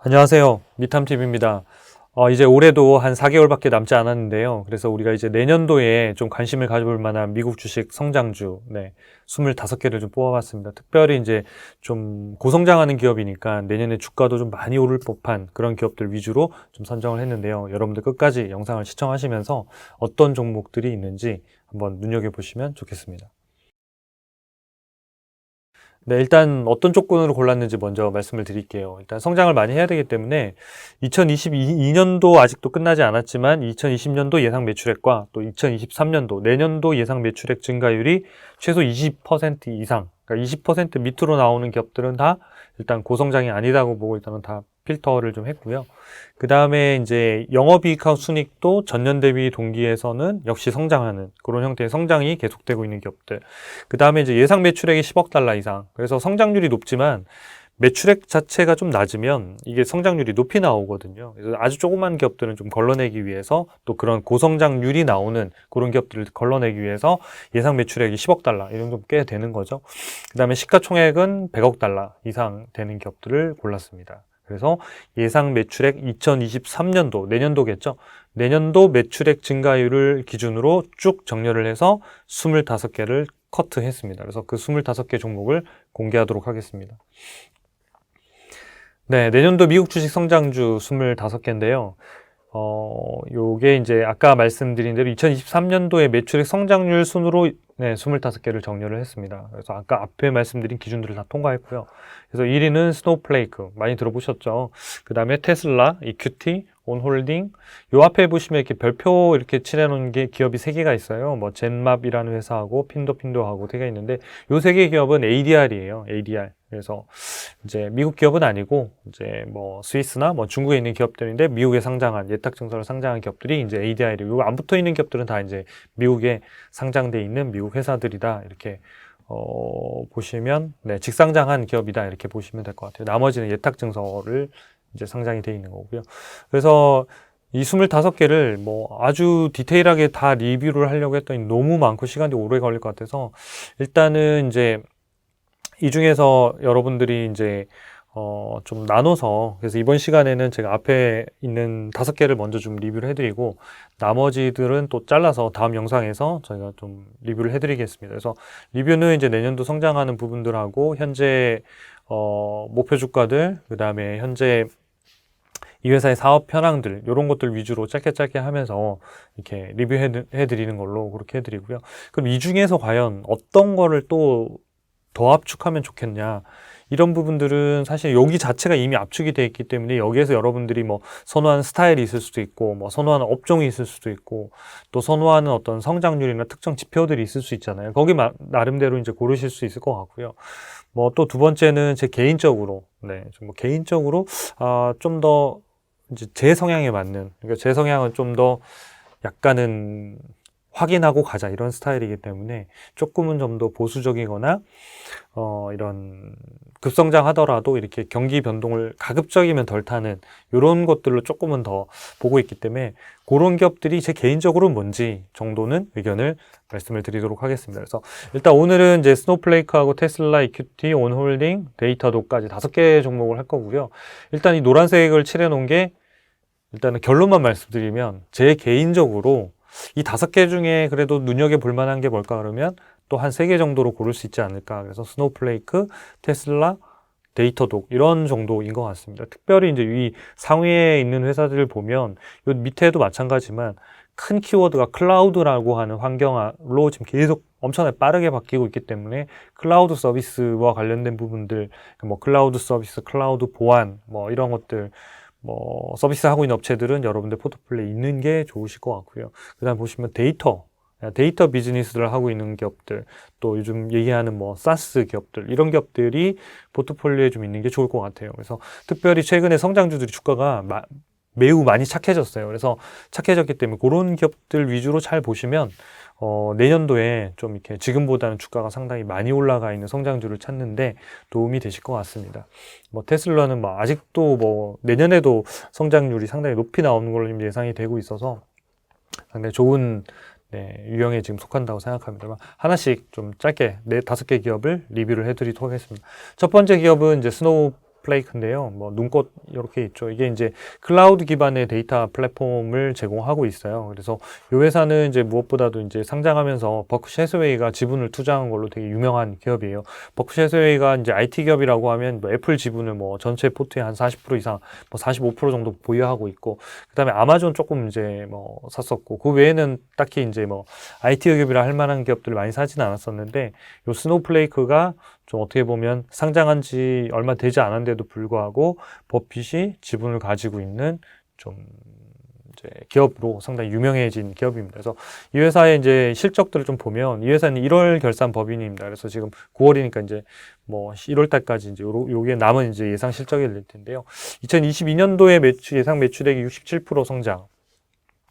안녕하세요. 미탐TV입니다. 이제 올해도 한 4개월밖에 남지 않았는데요. 그래서 우리가 이제 내년도에 좀 관심을 가져볼 만한 미국 주식 성장주, 25개를 좀 뽑아봤습니다. 특별히 이제 좀 고성장하는 기업이니까 내년에 주가도 좀 많이 오를 법한 그런 기업들 위주로 좀 선정을 했는데요. 여러분들 끝까지 영상을 시청하시면서 어떤 종목들이 있는지 한번 눈여겨보시면 좋겠습니다. 네, 일단 어떤 조건으로 골랐는지 먼저 말씀을 드릴게요. 일단 성장을 많이 해야 되기 때문에 2022년도 아직도 끝나지 않았지만 2020년도 예상 매출액과 또 2023년도 내년도 예상 매출액 증가율이 최소 20% 이상, 그러니까 20% 밑으로 나오는 기업들은 다 일단 고성장이 아니다고 보고 일단은 다 필터를 좀 했고요. 그 다음에 이제 영업이익하고 순이익도 전년 대비 동기에서는 역시 성장하는 그런 형태의 성장이 계속되고 있는 기업들. 그 다음에 이제 예상 매출액이 10억 달러 이상. 그래서 성장률이 높지만 매출액 자체가 좀 낮으면 이게 성장률이 높이 나오거든요. 그래서 아주 조그만 기업들은 좀 걸러내기 위해서 또 그런 고성장률이 나오는 그런 기업들을 걸러내기 위해서 예상 매출액이 10억 달러 이 정도 꽤 되는 거죠. 그 다음에 시가총액은 100억 달러 이상 되는 기업들을 골랐습니다. 그래서 예상 매출액 2023년도, 내년도겠죠. 내년도 매출액 증가율을 기준으로 쭉 정렬을 해서 25개를 커트했습니다. 그래서 그 25개 종목을 공개하도록 하겠습니다. 네, 내년도 미국 주식 성장주 25개인데요. 요게 이제 아까 말씀드린 대로 2023년도에 매출액 성장률 순으로 25개를 정렬을 했습니다. 그래서 아까 앞에 말씀드린 기준들을 다 통과했고요. 그래서 1위는 스노우플레이크, 많이 들어보셨죠? 그 다음에 테슬라, 이큐티, 온홀딩. 요 앞에 보시면 이렇게 별표 이렇게 칠해놓은 게 기업이 3개가 있어요. 뭐 젠맙이라는 회사하고 핀도하고 3개 있는데 요 3개 기업은 ADR이에요. ADR. 그래서 이제 미국 기업은 아니고 이제 뭐 스위스나 뭐 중국에 있는 기업들인데 미국에 상장한 예탁 증서로 상장한 기업들이 이제 ADR이고 안 붙어 있는 기업들은 다 이제 미국에 상장돼 있는 미국 회사들이다 이렇게 보시면 직상장한 기업이다 이렇게 보시면 될 것 같아요. 나머지는 예탁 증서를 이제 상장이 돼 있는 거고요. 그래서 이 25개를 뭐 아주 디테일하게 다 리뷰를 하려고 했더니 너무 많고 시간이 오래 걸릴 것 같아서 일단은 이제 이 중에서 여러분들이 이제 좀 나눠서 그래서 이번 시간에는 제가 앞에 있는 5개를 먼저 좀 리뷰를 해드리고 나머지들은 또 잘라서 다음 영상에서 저희가 좀 리뷰를 해드리겠습니다. 그래서 리뷰는 이제 내년도 성장하는 부분들하고 현재 목표 주가들 그 다음에 현재 이 회사의 사업 현황들 이런 것들 위주로 짧게 하면서 이렇게 리뷰해 드리는 걸로 그렇게 해드리고요. 그럼 이 중에서 과연 어떤 거를 또 더 압축하면 좋겠냐 이런 부분들은 사실 여기 자체가 이미 압축이 되어 있기 때문에 여기에서 여러분들이 뭐 선호하는 스타일이 있을 수도 있고 뭐 선호하는 업종이 있을 수도 있고 또 선호하는 어떤 성장률이나 특정 지표들이 있을 수 있잖아요. 거기 나름대로 이제 고르실 수 있을 것 같고요. 뭐 또 두 번째는 제 개인적으로 좀 개인적으로 좀 더 이제 제 성향에 맞는 그러니까 제 성향은 좀 더 약간은 확인하고 가자 이런 스타일이기 때문에 조금은 좀 더 보수적이거나 이런 급성장 하더라도 이렇게 경기 변동을 가급적이면 덜 타는 이런 것들로 조금은 더 보고 있기 때문에 그런 기업들이 제 개인적으로 뭔지 정도는 의견을 말씀을 드리도록 하겠습니다. 그래서 일단 오늘은 이제 스노우플레이크하고 테슬라, 이큐티, 온홀딩, 데이터도까지 5개 종목을 할 거고요. 일단 이 노란색을 칠해 놓은 게 일단은 결론만 말씀드리면 제 개인적으로 이 5개 중에 그래도 눈여겨볼 만한 게 뭘까 그러면 또 한 3개 정도로 고를 수 있지 않을까. 그래서 스노우플레이크, 테슬라, 데이터독 이런 정도인 것 같습니다. 특별히 이제 이 상위에 있는 회사들을 보면 요 밑에도 마찬가지지만 큰 키워드가 클라우드라고 하는 환경으로 지금 계속 엄청나게 빠르게 바뀌고 있기 때문에 클라우드 서비스와 관련된 부분들, 뭐 클라우드 서비스, 클라우드 보안, 뭐 이런 것들 뭐 서비스 하고 있는 업체들은 여러분들 포트폴리오에 있는 게 좋으실 것 같고요. 그 다음 보시면 데이터 비즈니스를 하고 있는 기업들, 또 요즘 얘기하는 뭐 사스 기업들 이런 기업들이 포트폴리오에 좀 있는 게 좋을 것 같아요. 그래서 특별히 최근에 성장주들이 주가가 매우 많이 착해졌어요. 그래서 착해졌기 때문에 그런 기업들 위주로 잘 보시면 내년도에 좀 이렇게 지금보다는 주가가 상당히 많이 올라가 있는 성장주를 찾는데 도움이 되실 것 같습니다. 뭐 테슬라는 뭐 아직도 뭐 내년에도 성장률이 상당히 높이 나오는 걸로 예상이 되고 있어서 상당히 좋은 유형에 지금 속한다고 생각합니다. 하나씩 좀 짧게 5개 기업을 리뷰를 해드리도록 하겠습니다. 첫 번째 기업은 이제 스노우플레이크인데요. 뭐 눈꽃 이렇게 있죠. 이게 이제 클라우드 기반의 데이터 플랫폼을 제공하고 있어요. 그래서 이 회사는 이제 무엇보다도 이제 상장하면서 버크셔 해서웨이가 지분을 투자한 걸로 되게 유명한 기업이에요. 버크셔 해서웨이가 이제 IT 기업이라고 하면 뭐 애플 지분을 뭐 전체 포트의 한 40% 이상, 뭐 45% 정도 보유하고 있고, 그다음에 아마존 조금 이제 뭐 샀었고, 그 외에는 딱히 이제 뭐 IT 기업이라 할 만한 기업들을 많이 사지는 않았었는데, 요 스노우플레이크가 좀 어떻게 보면 상장한 지 얼마 되지 않았는데도 불구하고 버핏이 지분을 가지고 있는 좀 이제 기업으로 상당히 유명해진 기업입니다. 그래서 이 회사의 이제 실적들을 좀 보면 이 회사는 1월 결산 법인입니다. 그래서 지금 9월이니까 이제 뭐 1월 달까지 이제 요게 남은 이제 예상 실적이 될 텐데요. 2022년도에 예상 매출액이 67% 성장.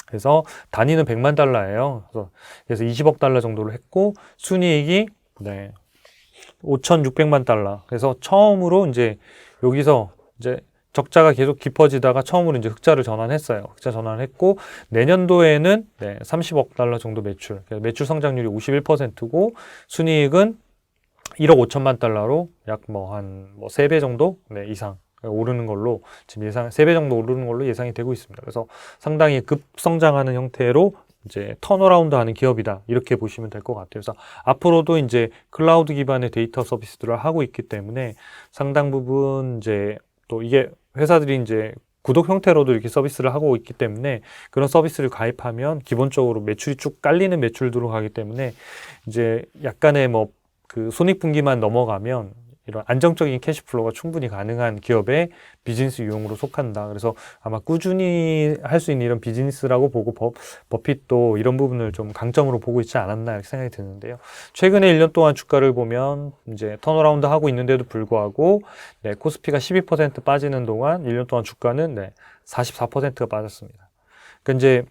그래서 단위는 100만 달러예요. 그래서 20억 달러 정도를 했고 순이익이 5,600만 달러. 그래서 처음으로 이제 여기서 이제 적자가 계속 깊어지다가 처음으로 이제 흑자를 전환했어요. 흑자 전환을 했고 내년도에는 30억 달러 정도 매출. 매출 성장률이 51%고 순이익은 1억 5천만 달러로 약 뭐 한 뭐 3배 정도 이상 오르는 걸로 지금 3배 정도 오르는 걸로 예상이 되고 있습니다. 그래서 상당히 급성장하는 형태로 이제 턴어라운드 하는 기업이다. 이렇게 보시면 될 것 같아요. 그래서 앞으로도 이제 클라우드 기반의 데이터 서비스들을 하고 있기 때문에 상당 부분 이제 또 이게 회사들이 이제 구독 형태로도 이렇게 서비스를 하고 있기 때문에 그런 서비스를 가입하면 기본적으로 매출이 쭉 깔리는 매출들로 가기 때문에 이제 약간의 뭐 그 손익분기만 넘어가면 이런 안정적인 캐시플로우가 충분히 가능한 기업의 비즈니스 유형으로 속한다. 그래서 아마 꾸준히 할 수 있는 이런 비즈니스라고 보고 버핏도 이런 부분을 좀 강점으로 보고 있지 않았나 이렇게 생각이 드는데요. 최근에 1년 동안 주가를 보면 이제 턴어라운드 하고 있는데도 불구하고 코스피가 12% 빠지는 동안 1년 동안 주가는 44%가 빠졌습니다. 그러니까 이제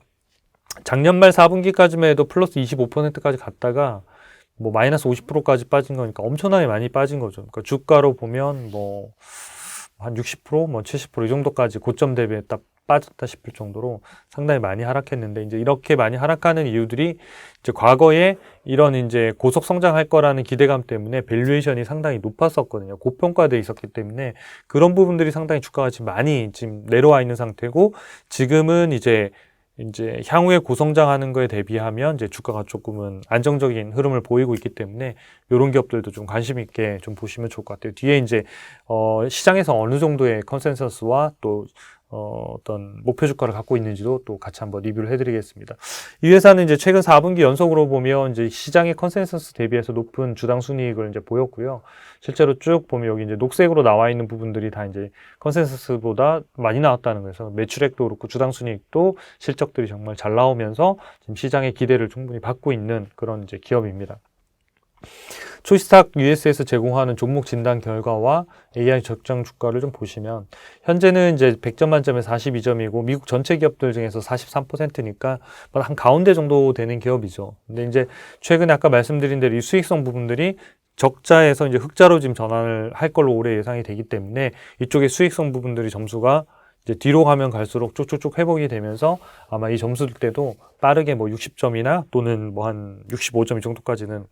작년 말 4분기까지만 해도 플러스 25%까지 갔다가 뭐 마이너스 50%까지 빠진 거니까 엄청나게 많이 빠진 거죠. 그러니까 주가로 보면 뭐 한 60%, 뭐 70%이 정도까지 고점 대비에 딱 빠졌다 싶을 정도로 상당히 많이 하락했는데 이제 이렇게 많이 하락하는 이유들이 이제 과거에 이런 이제 고속 성장할 거라는 기대감 때문에 밸류에이션이 상당히 높았었거든요. 고평가돼 있었기 때문에 그런 부분들이 상당히 주가가 지금 많이 지금 내려와 있는 상태고 지금은 이제 향후에 고성장하는 거에 대비하면 이제 주가가 조금은 안정적인 흐름을 보이고 있기 때문에 이런 기업들도 좀 관심 있게 좀 보시면 좋을 것 같아요. 뒤에 이제 시장에서 어느 정도의 컨센서스와 또 어떤 목표 주가를 갖고 있는지도 또 같이 한번 리뷰를 해드리겠습니다. 이 회사는 이제 최근 4분기 연속으로 보면 이제 시장의 컨센서스 대비해서 높은 주당 순이익을 이제 보였고요. 실제로 쭉 보면 여기 이제 녹색으로 나와 있는 부분들이 다 이제 컨센서스보다 많이 나왔다는 거예요. 매출액도 그렇고 주당 순이익도 실적들이 정말 잘 나오면서 지금 시장의 기대를 충분히 받고 있는 그런 이제 기업입니다. 초이스탁 US에서 제공하는 종목 진단 결과와 AI 적정 주가를 좀 보시면 현재는 이제 100점 만점에 42점이고 미국 전체 기업들 중에서 43%니까 한 가운데 정도 되는 기업이죠. 근데 이제 최근에 아까 말씀드린 대로 이 수익성 부분들이 적자에서 이제 흑자로 지금 전환을 할 걸로 올해 예상이 되기 때문에 이쪽의 수익성 부분들이 점수가 이제 뒤로 가면 갈수록 쭉쭉쭉 회복이 되면서 아마 이 점수들 때도 빠르게 뭐 60점이나 또는 뭐 한 65점 이 정도까지는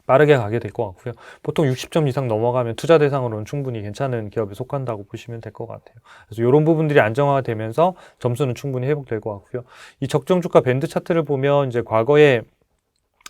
빠르게 가게 될 것 같고요. 보통 60점 이상 넘어가면 투자 대상으로는 충분히 괜찮은 기업에 속한다고 보시면 될 것 같아요. 그래서 이런 부분들이 안정화가 되면서 점수는 충분히 회복될 것 같고요. 이 적정 주가 밴드 차트를 보면 이제 과거에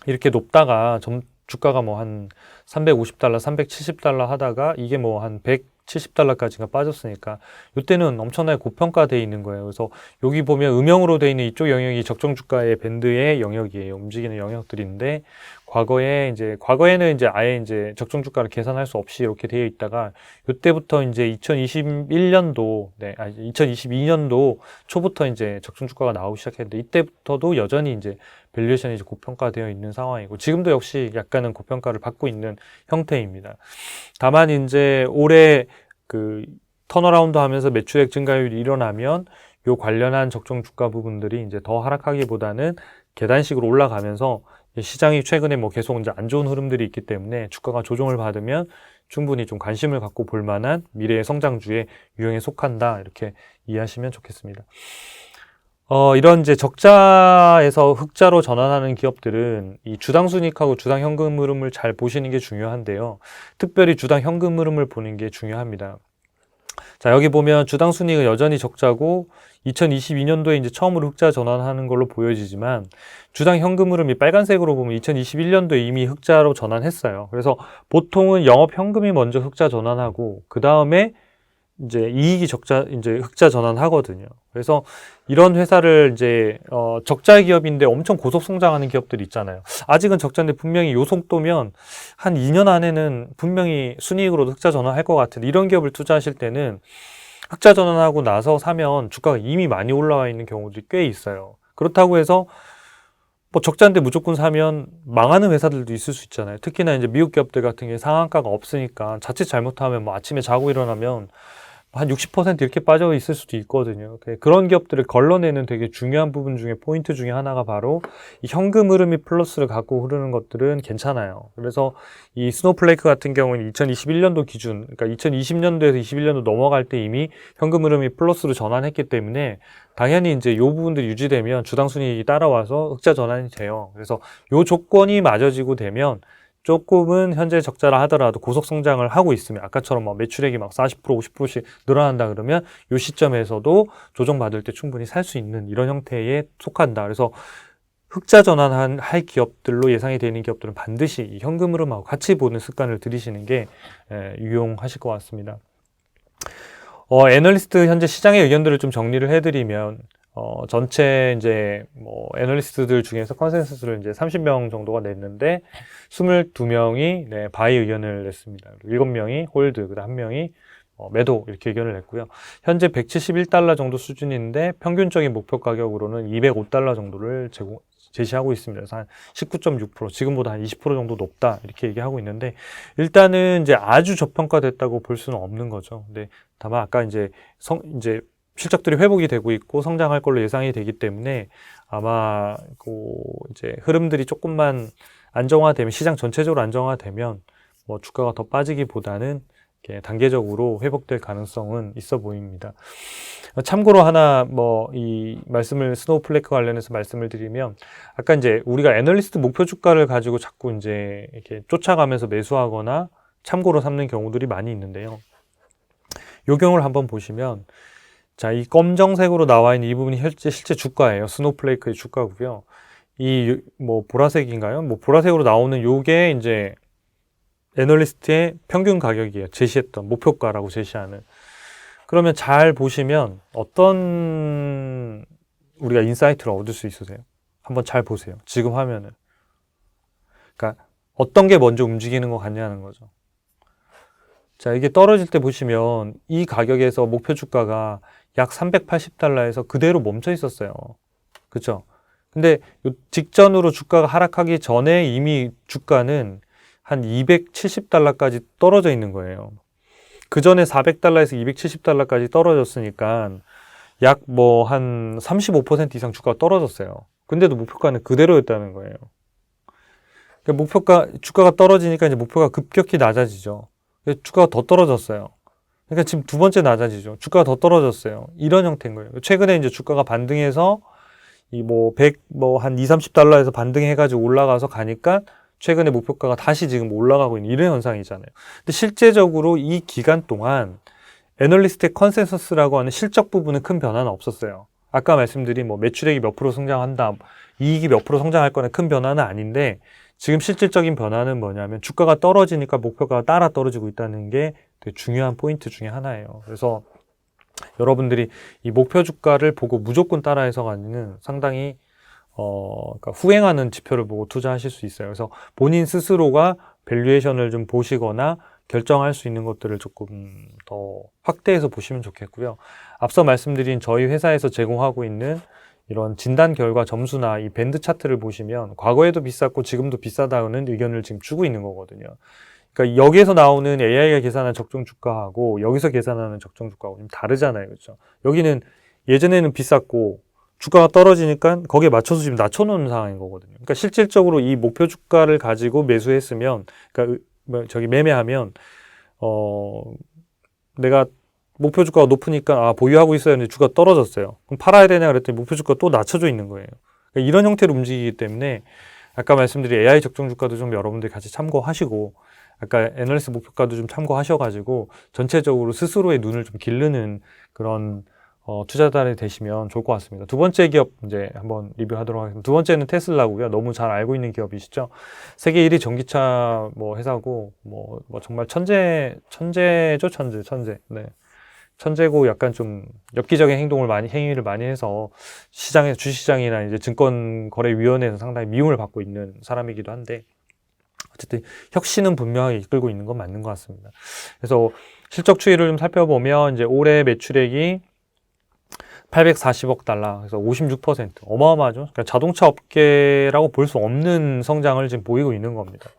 이렇게 높다가 주가가 뭐 한 350달러, 370달러 하다가 이게 뭐 한 170달러까지가 빠졌으니까 이때는 엄청나게 고평가되어 있는 거예요. 그래서 여기 보면 음영으로 되어 있는 이쪽 영역이 적정 주가의 밴드의 영역이에요. 움직이는 영역들인데 과거에는 이제 아예 이제 적정 주가를 계산할 수 없이 이렇게 되어 있다가 이때부터 이제 2022년도 초부터 이제 적정 주가가 나오기 시작했는데 이때부터도 여전히 이제 밸류에이션이 이제 고평가되어 있는 상황이고 지금도 역시 약간은 고평가를 받고 있는 형태입니다. 다만 이제 올해 그 턴어라운드 하면서 매출액 증가율이 일어나면 요 관련한 적정 주가 부분들이 이제 더 하락하기보다는 계단식으로 올라가면서 시장이 최근에 뭐 계속 이제 안 좋은 흐름들이 있기 때문에 주가가 조정을 받으면 충분히 좀 관심을 갖고 볼 만한 미래의 성장주의 유형에 속한다 이렇게 이해하시면 좋겠습니다. 이런 이제 적자에서 흑자로 전환하는 기업들은 이 주당 순이익하고 주당 현금 흐름을 잘 보시는 게 중요한데요. 특별히 주당 현금 흐름을 보는 게 중요합니다. 자, 여기 보면 주당 순이익은 여전히 적자고 2022년도에 이제 처음으로 흑자 전환하는 걸로 보여지지만 주당 현금 흐름이 빨간색으로 보면 2021년도에 이미 흑자로 전환했어요. 그래서 보통은 영업 현금이 먼저 흑자 전환하고 그 다음에 이제 이익이 이제 흑자 전환하거든요. 그래서 이런 회사를 이제 적자 기업인데 엄청 고속 성장하는 기업들이 있잖아요. 아직은 적자인데 분명히 요 속도면 한 2년 안에는 분명히 순이익으로도 흑자 전환할 것 같은데 이런 기업을 투자하실 때는 흑자 전환하고 나서 사면 주가가 이미 많이 올라와 있는 경우들이 꽤 있어요. 그렇다고 해서 뭐 적자인데 무조건 사면 망하는 회사들도 있을 수 있잖아요. 특히나 이제 미국 기업들 같은 게 상한가가 없으니까 자칫 잘못하면 뭐 아침에 자고 일어나면 한 60% 이렇게 빠져 있을 수도 있거든요. 그런 기업들을 걸러내는 되게 중요한 부분 중에 포인트 중에 하나가 바로 이 현금 흐름이 플러스를 갖고 흐르는 것들은 괜찮아요. 그래서 이 스노우플레이크 같은 경우는 2021년도 기준, 그러니까 2020년도에서 21년도 넘어갈 때 이미 현금 흐름이 플러스로 전환했기 때문에 당연히 이제 이 부분들이 유지되면 주당 순이익이 따라와서 흑자 전환이 돼요. 그래서 이 조건이 맞아지고 되면 조금은 현재 적자라 하더라도 고속 성장을 하고 있으면 아까처럼 막 매출액이 막 40%, 50%씩 늘어난다 그러면 이 시점에서도 조정받을 때 충분히 살 수 있는 이런 형태에 속한다. 그래서 흑자 전환할 기업들로 예상이 되는 기업들은 반드시 이 현금 흐름하고 같이 보는 습관을 들이시는 게 유용하실 것 같습니다. 애널리스트 현재 시장의 의견들을 좀 정리를 해드리면 전체 이제 뭐 애널리스트들 중에서 컨센서스를 이제 30명 정도가 냈는데 22명이 네, 바이 의견을 냈습니다. 7명이 홀드, 그다음 1명이 매도 이렇게 의견을 냈고요. 현재 171달러 정도 수준인데 평균적인 목표 가격으로는 205달러 정도를 제시하고 있습니다. 그래서 한 19.6%, 지금보다 한 20% 정도 높다 이렇게 얘기하고 있는데 일단은 이제 아주 저평가됐다고 볼 수는 없는 거죠. 근데 다만 아까 이제 실적들이 회복이 되고 있고 성장할 걸로 예상이 되기 때문에 아마 이제 흐름들이 조금만 안정화되면 시장 전체적으로 안정화되면 뭐 주가가 더 빠지기보다는 이렇게 단계적으로 회복될 가능성은 있어 보입니다. 참고로 하나 이 말씀을 스노우플레이크 관련해서 말씀을 드리면 아까 이제 우리가 애널리스트 목표 주가를 가지고 자꾸 이제 이렇게 쫓아가면서 매수하거나 참고로 삼는 경우들이 많이 있는데요. 이 경우를 한번 보시면 자, 이 검정색으로 나와 있는 이 부분이 실제 주가예요. 스노우플레이크의 주가고요. 이 보라색인가요? 보라색으로 나오는 요게 이제 애널리스트의 평균 가격이에요. 제시했던 목표가라고 제시하는. 그러면 잘 보시면 어떤 우리가 인사이트를 얻을 수 있으세요? 한번 잘 보세요. 지금 화면을. 그러니까 어떤 게 먼저 움직이는 것 같냐는 거죠. 자, 이게 떨어질 때 보시면 이 가격에서 목표 주가가 약 380달러에서 그대로 멈춰 있었어요. 그쵸? 근데 직전으로 주가가 하락하기 전에 이미 주가는 한 270달러까지 떨어져 있는 거예요. 그 전에 400달러에서 270달러까지 떨어졌으니까 약 한 35% 이상 주가가 떨어졌어요. 근데도 목표가는 그대로였다는 거예요. 그러니까 주가가 떨어지니까 이제 목표가 급격히 낮아지죠. 주가가 더 떨어졌어요. 그러니까 지금 두 번째 낮아지죠. 주가가 더 떨어졌어요. 이런 형태인 거예요. 최근에 이제 주가가 반등해서 한 2, 30달러에서 반등해가지고 올라가서 가니까 최근에 목표가가 다시 지금 올라가고 있는 이런 현상이잖아요. 근데 실제적으로 이 기간 동안 애널리스트의 컨센서스라고 하는 실적 부분은 큰 변화는 없었어요. 아까 말씀드린 매출액이 몇 프로 성장한다, 이익이 몇 프로 성장할 거나 큰 변화는 아닌데 지금 실질적인 변화는 뭐냐면 주가가 떨어지니까 목표가 따라 떨어지고 있다는 게 되게 중요한 포인트 중에 하나예요. 그래서 여러분들이 이 목표 주가를 보고 무조건 따라해서가 아니라 상당히 그러니까 후행하는 지표를 보고 투자하실 수 있어요. 그래서 본인 스스로가 밸류에이션을 좀 보시거나 결정할 수 있는 것들을 조금 더 확대해서 보시면 좋겠고요. 앞서 말씀드린 저희 회사에서 제공하고 있는 이런 진단 결과 점수나 이 밴드 차트를 보시면 과거에도 비쌌고 지금도 비싸다는 의견을 지금 주고 있는 거거든요. 그러니까 여기에서 나오는 AI가 계산한 적정 주가하고 여기서 계산하는 적정 주가하고 좀 다르잖아요. 그렇죠? 여기는 예전에는 비쌌고 주가가 떨어지니까 거기에 맞춰서 지금 낮춰놓는 상황인 거거든요. 그러니까 실질적으로 이 목표 주가를 가지고 매수했으면, 그러니까 매매하면 내가 목표 주가가 높으니까 보유하고 있어야 하는데 주가가 떨어졌어요. 그럼 팔아야 되냐 그랬더니 목표 주가가 또 낮춰져 있는 거예요. 그러니까 이런 형태로 움직이기 때문에 아까 말씀드린 AI 적정 주가도 좀 여러분들이 같이 참고하시고 아까 애널리스트 목표가도 좀 참고하셔가지고 전체적으로 스스로의 눈을 좀 기르는 그런 투자자들이 되시면 좋을 것 같습니다. 두 번째 기업 이제 한번 리뷰하도록 하겠습니다. 두 번째는 테슬라고요. 너무 잘 알고 있는 기업이시죠. 세계 1위 전기차 뭐 회사고 뭐 정말 천재죠, 천재. 네. 천재고 약간 좀 엽기적인 행위를 많이 해서 주식시장이나 이제 증권거래위원회에서 상당히 미움을 받고 있는 사람이기도 한데 어쨌든 혁신은 분명하게 이끌고 있는 건 맞는 것 같습니다. 그래서 실적 추이를 좀 살펴보면 이제 올해 매출액이 840억 달러, 그래서 56%, 어마어마하죠. 그러니까 자동차 업계라고 볼 수 없는 성장을 지금 보이고 있는 겁니다.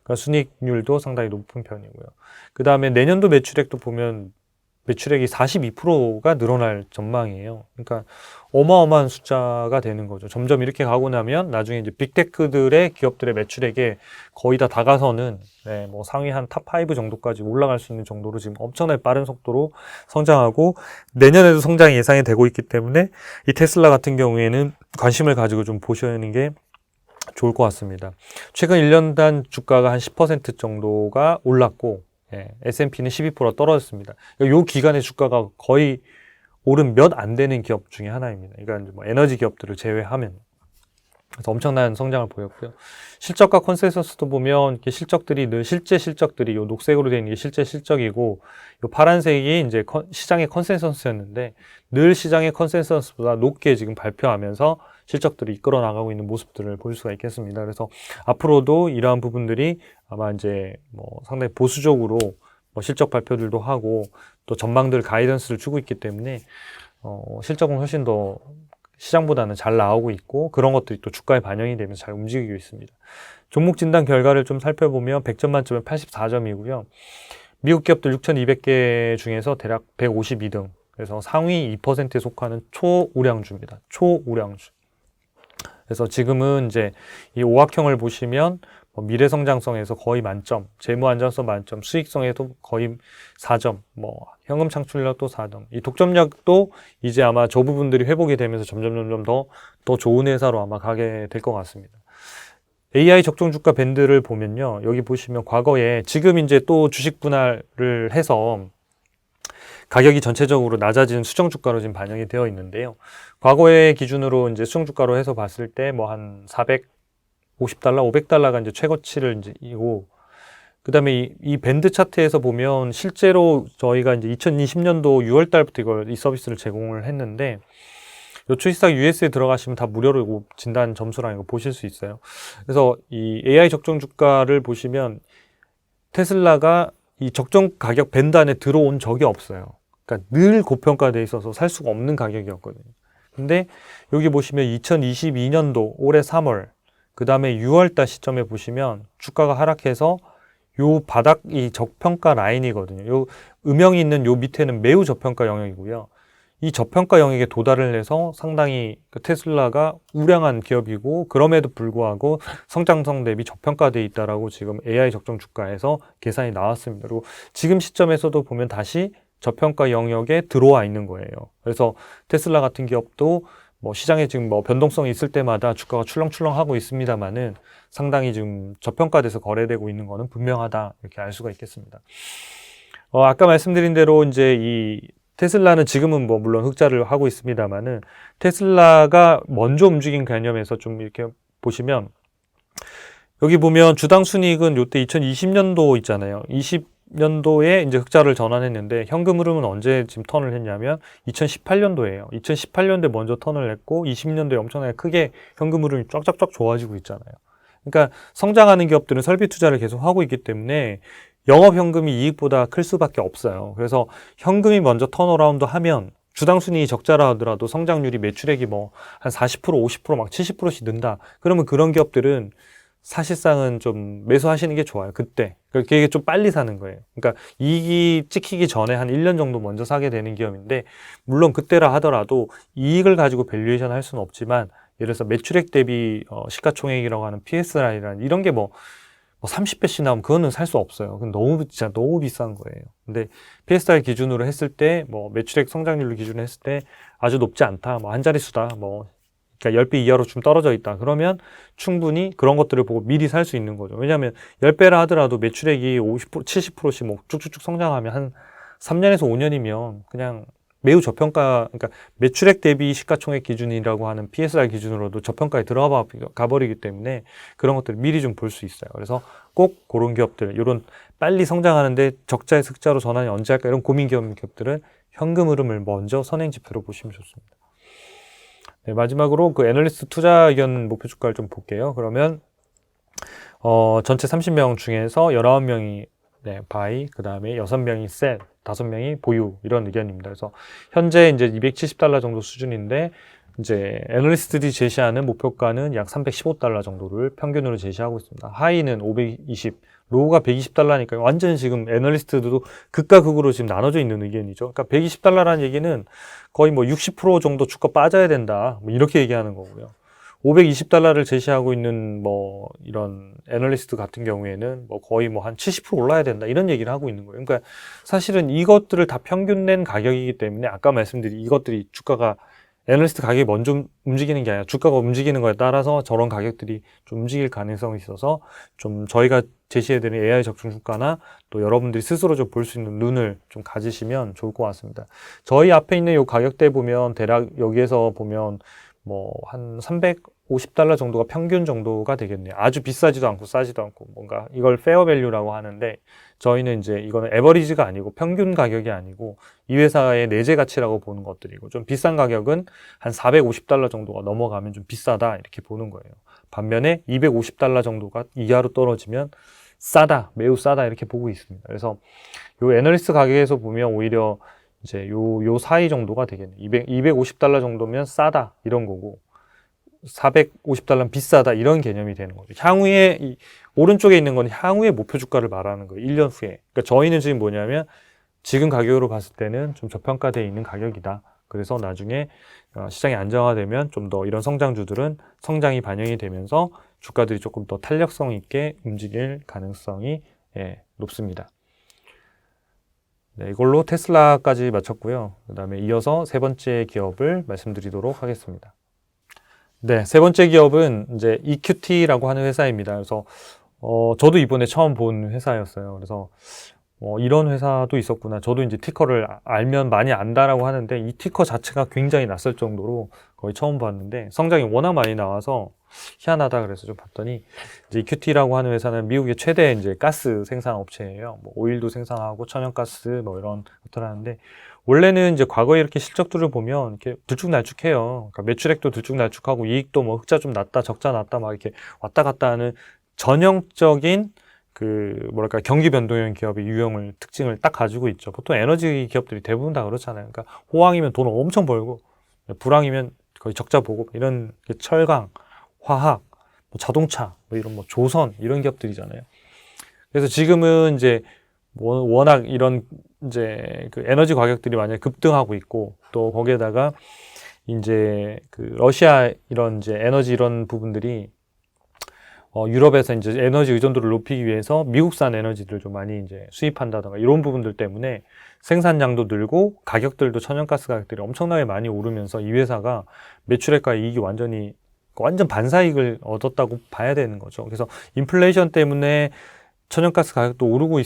그러니까 순이익률도 상당히 높은 편이고요. 그 다음에 내년도 매출액도 보면 매출액이 42%가 늘어날 전망이에요. 그러니까 어마어마한 숫자가 되는 거죠. 점점 이렇게 가고 나면 나중에 이제 빅테크들의 기업들의 매출액에 거의 다 다가서는 뭐 상위 한 탑5 정도까지 올라갈 수 있는 정도로 지금 엄청나게 빠른 속도로 성장하고 내년에도 성장이 예상이 되고 있기 때문에 이 테슬라 같은 경우에는 관심을 가지고 좀 보시는 게 좋을 것 같습니다. 최근 1년간 주가가 한 10% 정도가 올랐고 S&P는 12% 떨어졌습니다. 이 기간의 주가가 거의 오른 몇 안 되는 기업 중에 하나입니다. 그러니까 뭐 에너지 기업들을 제외하면. 그래서 엄청난 성장을 보였고요. 실적과 컨센서스도 보면 이렇게 실제 실적들이 요 녹색으로 되어 있는 게 실제 실적이고 요 파란색이 이제 시장의 컨센서스였는데 늘 시장의 컨센서스보다 높게 지금 발표하면서 실적들을 이끌어 나가고 있는 모습들을 볼 수가 있겠습니다. 그래서 앞으로도 이러한 부분들이 아마 이제 뭐 상당히 보수적으로 뭐 실적 발표들도 하고 또 전망들 가이던스를 주고 있기 때문에 실적은 훨씬 더 시장보다는 잘 나오고 있고 그런 것들이 또 주가에 반영이 되면서 잘 움직이고 있습니다. 종목 진단 결과를 좀 살펴보면 100점 만점에 84점이고요. 미국 기업들 6,200개 중에서 대략 152등. 그래서 상위 2%에 속하는 초우량주입니다. 초우량주. 그래서 지금은 이제 이 오각형을 보시면 미래 성장성에서 거의 만점, 재무 안전성 만점, 수익성에도 거의 4점, 뭐 현금 창출력도 4점. 이 독점력도 이제 아마 저 부분들이 회복이 되면서 점점 더 좋은 회사로 아마 가게 될 것 같습니다. AI 적정 주가 밴드를 보면요. 여기 보시면 과거에 지금 이제 또 주식 분할을 해서 가격이 전체적으로 낮아진 수정 주가로 지금 반영이 되어 있는데요. 과거의 기준으로 이제 수정 주가로 해서 봤을 때 뭐 한 450달러, 500달러가 이제 최고치를 이제 이고, 그 다음에 이 밴드 차트에서 보면 실제로 저희가 이제 2020년도 6월 달부터 이 서비스를 제공을 했는데, 요 추이스탁 US에 들어가시면 다 무료로 진단 점수랑 이거 보실 수 있어요. 그래서 이 AI 적정 주가를 보시면 테슬라가 이 적정 가격 밴드 안에 들어온 적이 없어요. 그러니까 늘 고평가돼 있어서 살 수가 없는 가격이었거든요. 근데 여기 보시면 2022년도 올해 3월, 그 다음에 6월달 시점에 보시면 주가가 하락해서 요 바닥이 저평가 라인이거든요. 요 음영이 있는 요 밑에는 매우 저평가 영역이고요. 이 저평가 영역에 도달을 해서 상당히 테슬라가 우량한 기업이고 그럼에도 불구하고 성장성 대비 저평가되어 있다라고 지금 AI 적정 주가에서 계산이 나왔습니다. 그리고 지금 시점에서도 보면 다시 저평가 영역에 들어와 있는 거예요. 그래서 테슬라 같은 기업도 뭐 시장에 지금 뭐 변동성이 있을 때마다 주가가 출렁출렁하고 있습니다만은 상당히 지금 저평가돼서 거래되고 있는 거는 분명하다 이렇게 알 수가 있겠습니다. 아까 말씀드린 대로 이제 이 테슬라는 지금은 뭐 물론 흑자를 하고 있습니다만은 테슬라가 먼저 움직인 개념에서 좀 이렇게 보시면 여기 보면 주당 순이익은 요때 2020년도 있잖아요. 20년도에 이제 흑자를 전환했는데 현금 흐름은 언제 지금 턴을 했냐면 2018년도예요. 2018년도에 먼저 턴을 했고 20년도에 엄청나게 크게 현금 흐름이 쫙쫙쫙 좋아지고 있잖아요. 그러니까 성장하는 기업들은 설비 투자를 계속 하고 있기 때문에 영업 현금이 이익보다 클 수밖에 없어요. 그래서 현금이 먼저 턴어라운드 하면 주당 순이익이 적자라 하더라도 성장률이 매출액이 뭐 한 40%, 50%, 막 70%씩 는다. 그러면 그런 기업들은 사실상은 좀 매수하시는 게 좋아요. 그때. 그게 좀 빨리 사는 거예요. 그러니까 이익이 찍히기 전에 한 1년 정도 먼저 사게 되는 기업인데 물론 그때라 하더라도 이익을 가지고 밸류에이션 할 수는 없지만 예를 들어서 매출액 대비 시가총액이라고 하는 PS라는 이런 게 뭐 30배씩 나오면 그거는 살 수 없어요. 그건 진짜 너무 비싼 거예요. 근데 PSR 기준으로 했을 때, 뭐 매출액 성장률로 기준으로 했을 때 아주 높지 않다. 뭐 한 자릿수다. 뭐 그러니까 10배 이하로 좀 떨어져 있다. 그러면 충분히 그런 것들을 보고 미리 살 수 있는 거죠. 왜냐하면 10배라 하더라도 매출액이 50%, 70%씩 뭐 쭉쭉쭉 성장하면 한 3년에서 5년이면 그냥 매우 저평가, 그러니까 매출액 대비 시가총액 기준이라고 하는 PSR 기준으로도 저평가에 들어가 버리기 때문에 그런 것들을 미리 좀 볼 수 있어요. 그래서 꼭 그런 기업들, 이런 빨리 성장하는데 적자에서 흑자로 전환이 언제 할까 이런 고민 기업들은 현금 흐름을 먼저 선행 지표로 보시면 좋습니다. 네, 마지막으로 그 애널리스트 투자 의견 목표 주가를 좀 볼게요. 그러면 전체 30명 중에서 19명이 네, 바이, 그 다음에 6명이 셀, 5명이 보유 이런 의견입니다. 그래서 현재 이제 $270 정도 수준인데 이제 애널리스트들이 제시하는 목표가는 약 $315 정도를 평균으로 제시하고 있습니다. 하이는 520, 로우가 $120니까 완전 지금 애널리스트들도 극과 극으로 지금 나눠져 있는 의견이죠. 그러니까 $120라는 얘기는 거의 뭐 60% 정도 주가 빠져야 된다. 뭐 이렇게 얘기하는 거고요. $520를 제시하고 있는 뭐 이런 애널리스트 같은 경우에는 뭐 거의 뭐 한 70% 올라야 된다 이런 얘기를 하고 있는 거예요. 그러니까 사실은 이것들을 다 평균 낸 가격이기 때문에 아까 말씀드린 이것들이 주가가 애널리스트 가격이 먼저 움직이는 게 아니라 주가가 움직이는 거에 따라서 저런 가격들이 좀 움직일 가능성이 있어서 좀 저희가 제시해드린 AI 적중 주가나 또 여러분들이 스스로 좀 볼 수 있는 눈을 좀 가지시면 좋을 것 같습니다. 저희 앞에 있는 이 가격대 보면 대략 여기에서 보면 뭐 한 $350 정도가 평균 정도가 되겠네요. 아주 비싸지도 않고 싸지도 않고 뭔가 이걸 페어 밸류라고 하는데 저희는 이제 이거는 에버리지가 아니고 평균 가격이 아니고 이 회사의 내재 가치라고 보는 것들이고 좀 비싼 가격은 한 $450 정도가 넘어가면 좀 비싸다 이렇게 보는 거예요. 반면에 $250 정도가 이하로 떨어지면 싸다, 매우 싸다 이렇게 보고 있습니다. 그래서 요 애널리스트 가격에서 보면 오히려 이제 요 사이 정도가 되겠네. $250 정도면 싸다 이런 거고 $450는 비싸다 이런 개념이 되는 거죠. 향후에 이 오른쪽에 있는 건 향후의 목표 주가를 말하는 거예요. 1년 후에. 그러니까 저희는 지금 뭐냐면 지금 가격으로 봤을 때는 좀 저평가되어 있는 가격이다. 그래서 나중에 시장이 안정화되면 좀 더 이런 성장주들은 성장이 반영이 되면서 주가들이 조금 더 탄력성 있게 움직일 가능성이 높습니다. 네, 이걸로 테슬라까지 마쳤고요. 그 다음에 이어서 세 번째 기업을 말씀드리도록 하겠습니다. 네, 세 번째 기업은 이제 EQT라고 하는 회사입니다. 그래서 저도 이번에 처음 본 회사였어요. 그래서 이런 회사도 있었구나. 저도 이제 티커를 알면 많이 안다라고 하는데 이 티커 자체가 굉장히 낯설 정도로 거의 처음 봤는데 성장이 워낙 많이 나와서 희한하다 그래서 좀 봤더니 이제 EQT라고 하는 회사는 미국의 최대 이제 가스 생산 업체예요. 뭐 오일도 생산하고 천연가스 뭐 이런 것들 하는데 원래는 이제 과거에 이렇게 실적들을 보면 이렇게 들쭉날쭉해요. 그러니까 매출액도 들쭉날쭉하고 이익도 뭐 흑자 좀 났다 적자 났다 막 이렇게 왔다 갔다 하는 전형적인 그 뭐랄까 경기 변동형 기업의 유형을 특징을 딱 가지고 있죠. 보통 에너지 기업들이 대부분 다 그렇잖아요. 그러니까 호황이면 돈을 엄청 벌고 불황이면 거의 적자 보고 이런 철강, 화학, 뭐 자동차, 뭐 이런 뭐 조선 이런 기업들이잖아요. 그래서 지금은 이제 워낙 이런 이제 그 에너지 가격들이 많이 급등하고 있고 또 거기에다가 이제 그 러시아 이런 이제 에너지 이런 부분들이 유럽에서 이제 에너지 의존도를 높이기 위해서 미국산 에너지를 좀 많이 이제 수입한다던가 이런 부분들 때문에 생산량도 늘고 가격들도 천연가스 가격들이 엄청나게 많이 오르면서 이 회사가 매출액과 이익이 완전 반사이익을 얻었다고 봐야 되는 거죠. 그래서 인플레이션 때문에 천연가스 가격도 오르고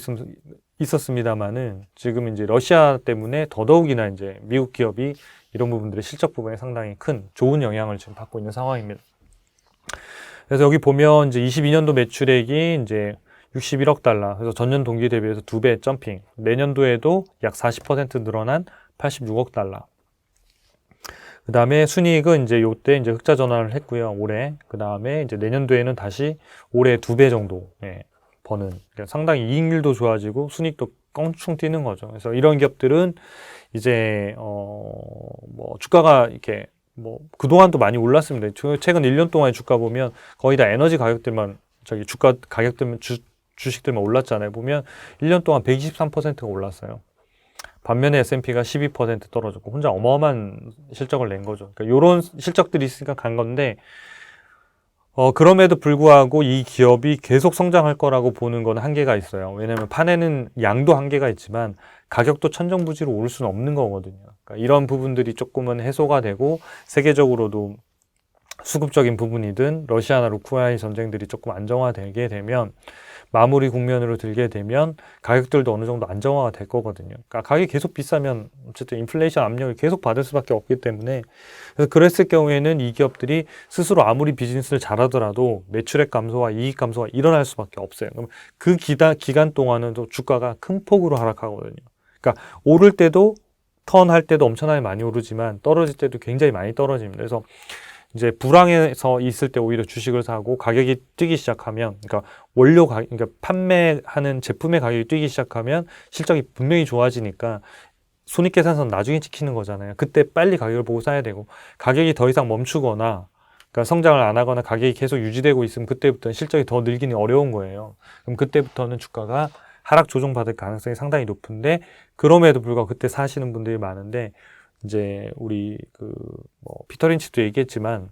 있었습니다만은 지금 이제 러시아 때문에 더더욱이나 이제 미국 기업이 이런 부분들의 실적 부분에 상당히 큰 좋은 영향을 지금 받고 있는 상황입니다. 그래서 여기 보면 이제 22년도 매출액이 이제 $61억. 그래서 전년 동기 대비해서 2배 점핑. 내년도에도 약 40% 늘어난 $86억. 그 다음에 순이익은 이제 요때 이제 흑자 전환을 했고요. 올해. 그 다음에 이제 내년도에는 다시 올해 2배 정도 버는. 그러니까 상당히 이익률도 좋아지고 순이익도 껑충 뛰는 거죠. 그래서 이런 기업들은 이제 뭐 주가가 이렇게 뭐 그동안도 많이 올랐습니다. 최근 1년 동안의 주가 보면 거의 다 에너지 가격들만 주가 가격들만 주식들만 올랐잖아요. 보면 1년 동안 123%가 올랐어요. 반면에 S&P가 12% 떨어졌고 혼자 어마어마한 실적을 낸 거죠. 그러니까 이런 실적들이 있으니까 간 건데 그럼에도 불구하고 이 기업이 계속 성장할 거라고 보는 건 한계가 있어요. 왜냐하면 파내는 양도 한계가 있지만 가격도 천정부지로 오를 수는 없는 거거든요. 그러니까 이런 부분들이 조금은 해소가 되고 세계적으로도 수급적인 부분이든 러시아나 우크라이나 전쟁들이 조금 안정화되게 되면 마무리 국면으로 들게 되면 가격들도 어느 정도 안정화가 될 거거든요. 그러니까 가격이 계속 비싸면 어쨌든 인플레이션 압력을 계속 받을 수밖에 없기 때문에 그래서 그랬을 경우에는 이 기업들이 스스로 아무리 비즈니스를 잘하더라도 매출액 감소와 이익 감소가 일어날 수밖에 없어요. 그럼 그 기간 동안은 또 주가가 큰 폭으로 하락하거든요. 그러니까 오를 때도 턴할 때도 엄청나게 많이 오르지만 떨어질 때도 굉장히 많이 떨어집니다. 그래서 이제 불황에서 있을 때 오히려 주식을 사고 가격이 뛰기 시작하면, 그러니까 그러니까 판매하는 제품의 가격이 뛰기 시작하면 실적이 분명히 좋아지니까 손익계산서는 나중에 찍히는 거잖아요. 그때 빨리 가격을 보고 사야 되고, 가격이 더 이상 멈추거나, 그러니까 성장을 안 하거나 가격이 계속 유지되고 있으면 그때부터는 실적이 더 늘기는 어려운 거예요. 그럼 그때부터는 주가가 하락 조정받을 가능성이 상당히 높은데, 그럼에도 불구하고 그때 사시는 분들이 많은데, 이제 우리 피터 린치도 얘기했지만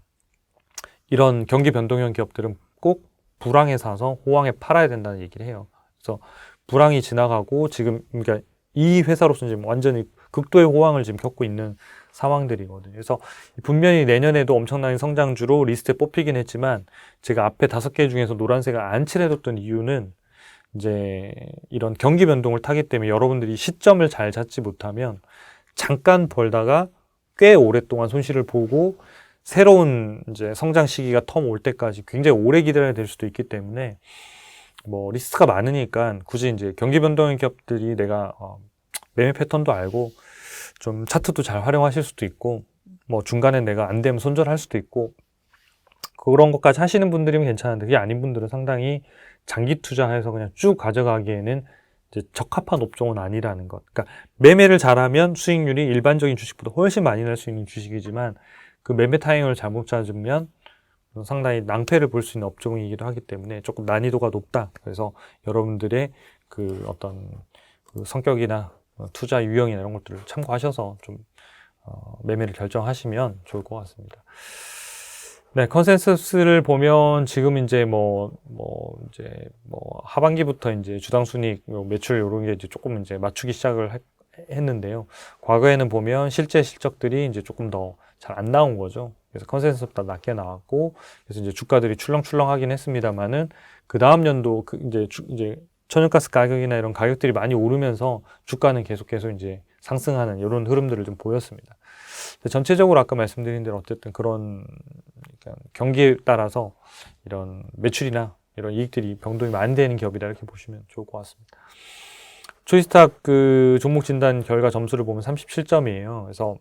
이런 경기 변동형 기업들은 꼭 불황에 사서 호황에 팔아야 된다는 얘기를 해요. 그래서 불황이 지나가고 지금 그러니까 이 회사로서는 지금 완전히 극도의 호황을 지금 겪고 있는 상황들이거든요. 그래서 분명히 내년에도 엄청난 성장주로 리스트에 뽑히긴 했지만 제가 앞에 5개 중에서 노란색을 안 칠해뒀던 이유는 이제 이런 경기 변동을 타기 때문에 여러분들이 시점을 잘 잡지 못하면 잠깐 벌다가 꽤 오랫동안 손실을 보고 새로운 이제 성장 시기가 텀 올 때까지 굉장히 오래 기다려야 될 수도 있기 때문에 뭐 리스크가 많으니까 굳이 이제 경기 변동형 기업들이 내가 매매 패턴도 알고 좀 차트도 잘 활용하실 수도 있고 뭐 중간에 내가 안 되면 손절할 수도 있고 그런 것까지 하시는 분들이면 괜찮은데 그게 아닌 분들은 상당히 장기 투자해서 그냥 쭉 가져가기에는 이제 적합한 업종은 아니라는 것. 그러니까 매매를 잘하면 수익률이 일반적인 주식보다 훨씬 많이 날 수 있는 주식이지만 그 매매 타이밍을 잘못 찾으면 상당히 낭패를 볼 수 있는 업종이기도 하기 때문에 조금 난이도가 높다. 그래서 여러분들의 그 어떤 그 성격이나 투자 유형이나 이런 것들을 참고하셔서 좀 매매를 결정하시면 좋을 것 같습니다. 네, 컨센서스를 보면 지금 이제 하반기부터 이제 주당 순이익, 매출 이런 게 이제 조금 이제 맞추기 시작을 했는데요. 과거에는 보면 실제 실적들이 이제 조금 더 잘 안 나온 거죠. 그래서 컨센서스보다 낮게 나왔고, 그래서 이제 주가들이 출렁출렁하긴 했습니다만은 그 다음 연도 이제 천연가스 가격이나 이런 가격들이 많이 오르면서 주가는 계속해서 이제 상승하는 이런 흐름들을 좀 보였습니다. 전체적으로 아까 말씀드린 대로 어쨌든 그런 경기에 따라서 이런 매출이나 이런 이익들이 변동이 많이 되는 기업이다 이렇게 보시면 좋을 것 같습니다. 초이스탁 그 종목 진단 결과 점수를 보면 37점이에요. 그래서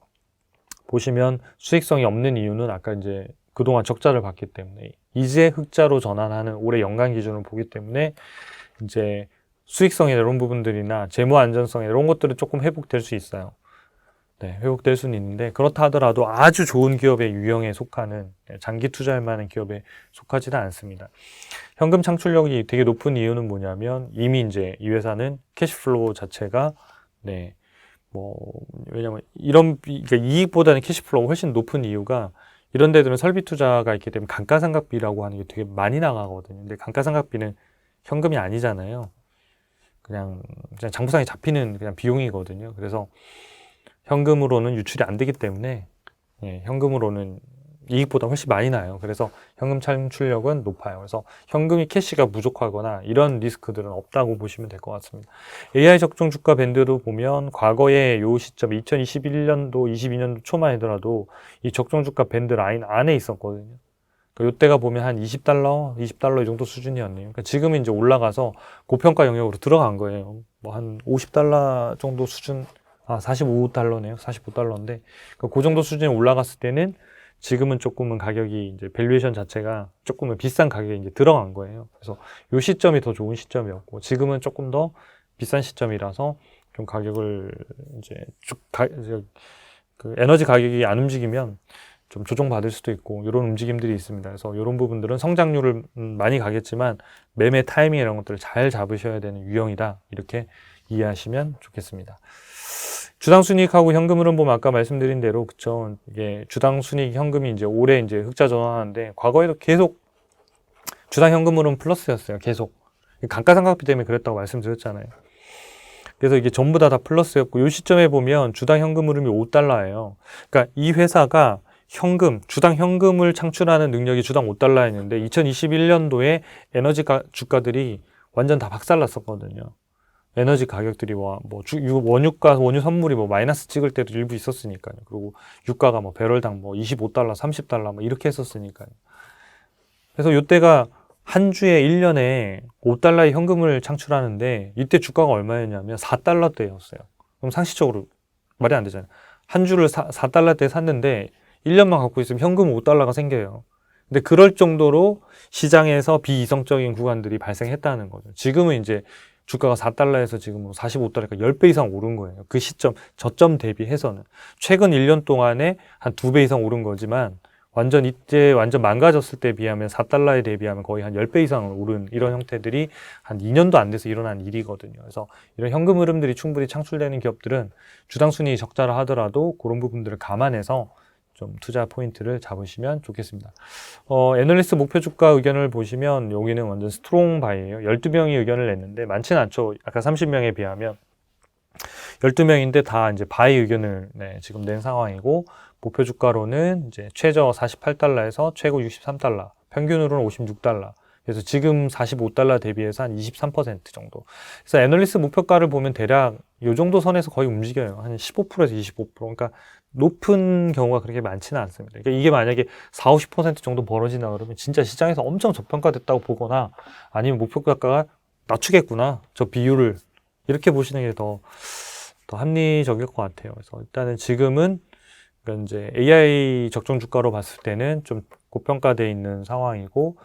보시면 수익성이 없는 이유는 아까 이제 그동안 적자를 봤기 때문에 이제 흑자로 전환하는 올해 연간 기준을 보기 때문에 이제 수익성이나 이런 부분들이나 재무 안전성 이런 것들은 조금 회복될 수 있어요. 네, 회복될 수는 있는데 그렇다 하더라도 아주 좋은 기업의 유형에 속하는 장기 투자할 만한 기업에 속하지는 않습니다. 현금 창출력이 되게 높은 이유는 뭐냐면 이미 이제 이 회사는 캐시플로우 자체가 왜냐면 그러니까 이익보다는 캐시플로우가 훨씬 높은 이유가 이런 데들은 설비 투자가 있기 때문에 감가상각비라고 하는 게 되게 많이 나가거든요. 근데 감가상각비는 현금이 아니잖아요. 그냥 장부상에 잡히는 그냥 비용이거든요. 그래서 현금으로는 유출이 안 되기 때문에 현금으로는 이익보다 훨씬 많이 나요. 그래서 현금 창출력은 높아요. 그래서 현금이 캐시가 부족하거나 이런 리스크들은 없다고 보시면 될 것 같습니다. AI 적정 주가 밴드도 보면 과거에 요 시점 2021년도, 22년도 초만 하더라도 이 적정 주가 밴드 라인 안에 있었거든요. 그러니까 이때가 보면 한 $20, $20 이 정도 수준이었네요. 그러니까 지금은 이제 올라가서 고평가 영역으로 들어간 거예요. 뭐 한 $50 정도 수준, $45네요. $45인데 그 정도 수준에 올라갔을 때는 지금은 조금은 가격이 이제 밸류에이션 자체가 조금은 비싼 가격에 이제 들어간 거예요. 그래서 요 시점이 더 좋은 시점이었고 지금은 조금 더 비싼 시점이라서 좀 가격을 이제 그 에너지 가격이 안 움직이면 좀 조정받을 수도 있고 이런 움직임들이 있습니다. 그래서 이런 부분들은 성장률을 많이 가겠지만 매매 타이밍 이런 것들을 잘 잡으셔야 되는 유형이다. 이렇게 이해하시면 좋겠습니다. 주당 순이익하고 현금 흐름 보면 아까 말씀드린 대로 그쵸. 이게 주당 순이익 현금이 이제 올해 이제 흑자 전환하는데 과거에도 계속 주당 현금 흐름 플러스였어요. 계속 감가상각비 때문에 그랬다고 말씀드렸잖아요. 그래서 이게 전부 다 플러스였고 이 시점에 보면 주당 현금 흐름이 $5예요. 그러니까 이 회사가 현금, 주당 현금을 창출하는 능력이 주당 5달러였는데 2021년도에 에너지 주가들이 완전 다 박살났었거든요. 에너지 가격들이 원유가, 원유 선물이 마이너스 찍을 때도 일부 있었으니까요. 그리고 유가가 배럴당 25달러, 30달러 이렇게 했었으니까요. 그래서 이때가 한 주에 1년에 5달러의 현금을 창출하는데 이때 주가가 얼마였냐면 4달러대였어요. 그럼 상식적으로 말이 안 되잖아요. 한 주를 4달러대에 샀는데 1년만 갖고 있으면 현금 5달러가 생겨요. 근데 그럴 정도로 시장에서 비이성적인 구간들이 발생했다는 거죠. 지금은 이제 주가가 4달러에서 지금 45달러니까 10배 이상 오른 거예요. 그 시점, 저점 대비해서는. 최근 1년 동안에 한 2배 이상 오른 거지만 이제 완전 망가졌을 때 비하면 4달러에 대비하면 거의 한 10배 이상 오른 이런 형태들이 한 2년도 안 돼서 일어난 일이거든요. 그래서 이런 현금 흐름들이 충분히 창출되는 기업들은 주당 순이익이 적자라 하더라도 그런 부분들을 감안해서 좀 투자 포인트를 잡으시면 좋겠습니다. 애널리스트 목표 주가 의견을 보시면 여기는 완전 스트롱 바이예요. 12명이 의견을 냈는데 많지는 않죠. 아까 30명에 비하면 12명인데 다 이제 바이 의견을 지금 낸 상황이고 목표 주가로는 이제 최저 48달러에서 최고 63달러, 평균으로는 56달러. 그래서 지금 45달러 대비해서 한 23% 정도. 그래서 애널리스트 목표가를 보면 대략 이 정도 선에서 거의 움직여요. 한 15%에서 25%. 그러니까 높은 경우가 그렇게 많지는 않습니다. 그러니까 이게 만약에 40, 50% 정도 벌어진다 그러면 진짜 시장에서 엄청 저평가됐다고 보거나 아니면 목표가가 낮추겠구나. 저 비율을. 이렇게 보시는 게 더 합리적일 것 같아요. 그래서 일단은 지금은 그러니까 이제 AI 적정 주가로 봤을 때는 좀 고평가되어 있는 상황이고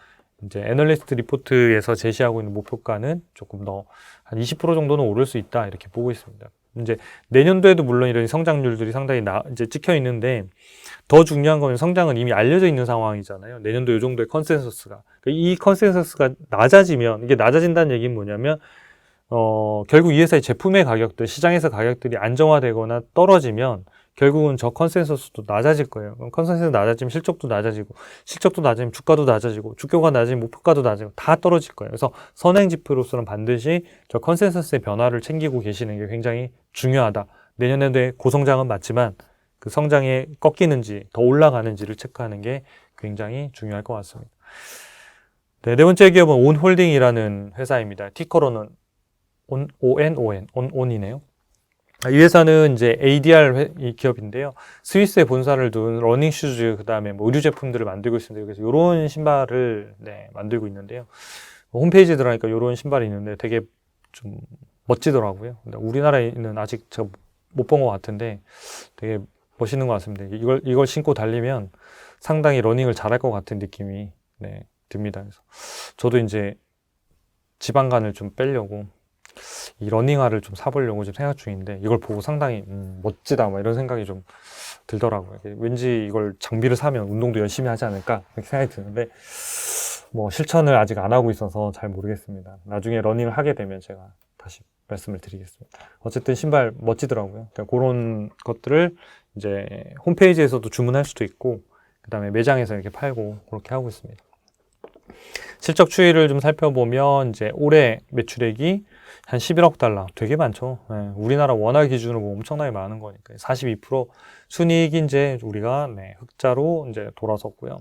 이제 애널리스트 리포트에서 제시하고 있는 목표가는 조금 더 한 20% 정도는 오를 수 있다 이렇게 보고 있습니다. 이제 내년도에도 물론 이런 성장률들이 상당히 이제 찍혀 있는데 더 중요한 건 성장은 이미 알려져 있는 상황이잖아요. 내년도 이 정도의 컨센서스가. 이 컨센서스가 낮아지면 이게 낮아진다는 얘기는 뭐냐면 결국 이 회사의 제품의 가격들, 시장에서 가격들이 안정화되거나 떨어지면 결국은 저 컨센서스도 낮아질 거예요. 그럼 컨센서스 낮아지면 실적도 낮아지고, 실적도 낮아지면 주가도 낮아지고, 주가가 낮아지면 목표가도 낮아지고, 다 떨어질 거예요. 그래서 선행 지표로서는 반드시 저 컨센서스의 변화를 챙기고 계시는 게 굉장히 중요하다. 내년에도 고성장은 맞지만 그 성장에 꺾이는지, 더 올라가는지를 체크하는 게 굉장히 중요할 것 같습니다. 네 번째 기업은 온홀딩이라는 회사입니다. 티커로는 온이네요. 이 회사는 이제 ADR 기업인데요. 스위스에 본사를 둔 러닝슈즈, 그 다음에 의류 제품들을 만들고 있습니다. 그래서 이런 신발을 만들고 있는데요. 홈페이지에 들어가니까 이런 신발이 있는데 되게 좀 멋지더라고요. 근데 우리나라에는 아직 제가 못 본 것 같은데 되게 멋있는 것 같습니다. 이걸 신고 달리면 상당히 러닝을 잘할 것 같은 느낌이 듭니다. 그래서 저도 이제 지방간을 좀 빼려고 이 러닝화를 좀 사보려고 지금 생각 중인데 이걸 보고 상당히 멋지다 이런 생각이 좀 들더라고요. 왠지 이걸 장비를 사면 운동도 열심히 하지 않을까 이렇게 생각이 드는데 실천을 아직 안 하고 있어서 잘 모르겠습니다. 나중에 러닝을 하게 되면 제가 다시 말씀을 드리겠습니다. 어쨌든 신발 멋지더라고요. 그러니까 그런 것들을 이제 홈페이지에서도 주문할 수도 있고 그 다음에 매장에서 이렇게 팔고 그렇게 하고 있습니다. 실적 추이를 좀 살펴보면 이제 올해 매출액이 한 11억 달러, 되게 많죠. 우리나라 원화 기준으로 보면 엄청나게 많은 거니까 42% 순이익이 이제 우리가 흑자로 이제 돌아섰고요.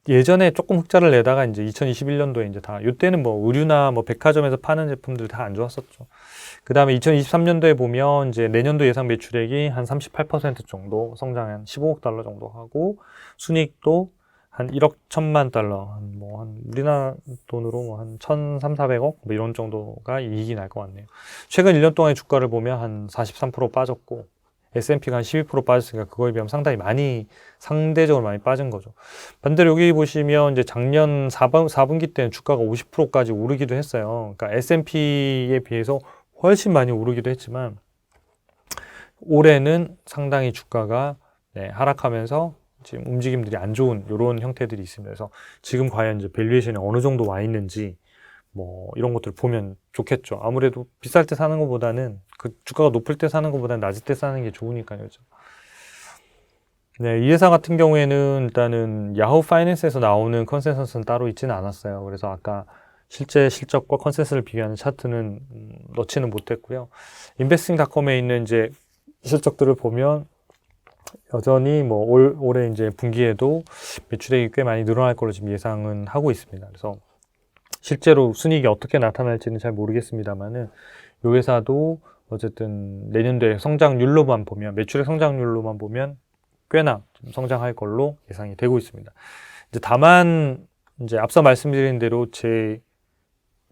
예전에 조금 흑자를 내다가 이제 2021년도에 이제 다 이때는 의류나 백화점에서 파는 제품들 다 안 좋았었죠. 그 다음에 2023년도에 보면 이제 내년도 예상 매출액이 한 38% 정도 성장, 한 15억 달러 정도 하고 순이익도 한 1억 1천만 달러, 한 우리나라 돈으로 한 1,300~400억 이런 정도가 이익이 날 것 같네요. 최근 1년 동안의 주가를 보면 한 43% 빠졌고 S&P가 한 12% 빠졌으니까 그거에 비하면 상대적으로 많이 빠진 거죠. 반대로 여기 보시면 이제 작년 4분기 때는 주가가 50%까지 오르기도 했어요. 그러니까 S&P에 비해서 훨씬 많이 오르기도 했지만 올해는 상당히 주가가 하락하면서 지금 움직임들이 안 좋은 이런 형태들이 있습니다. 그래서 지금 과연 이제 밸류에이션이 어느 정도 와 있는지 이런 것들을 보면 좋겠죠. 아무래도 비쌀 때 사는 것보다는 그 주가가 높을 때 사는 것보다는 낮을 때 사는 게 좋으니까요. 그렇죠? 이 회사 같은 경우에는 일단은 야후 파이낸스에서 나오는 컨센서스는 따로 있지는 않았어요. 그래서 아까 실제 실적과 컨센서스를 비교하는 차트는 넣지는 못했고요. 인베스팅닷컴에 있는 이제 실적들을 보면 여전히 뭐 올해 이제 분기에도 매출액이 꽤 많이 늘어날 걸로 지금 예상은 하고 있습니다. 그래서 실제로 순이익이 어떻게 나타날지는 잘 모르겠습니다만은 이 회사도 어쨌든 내년도에 성장률로만 보면, 매출액 성장률로만 보면 꽤나 좀 성장할 걸로 예상이 되고 있습니다. 이제 다만 이제 앞서 말씀드린 대로 제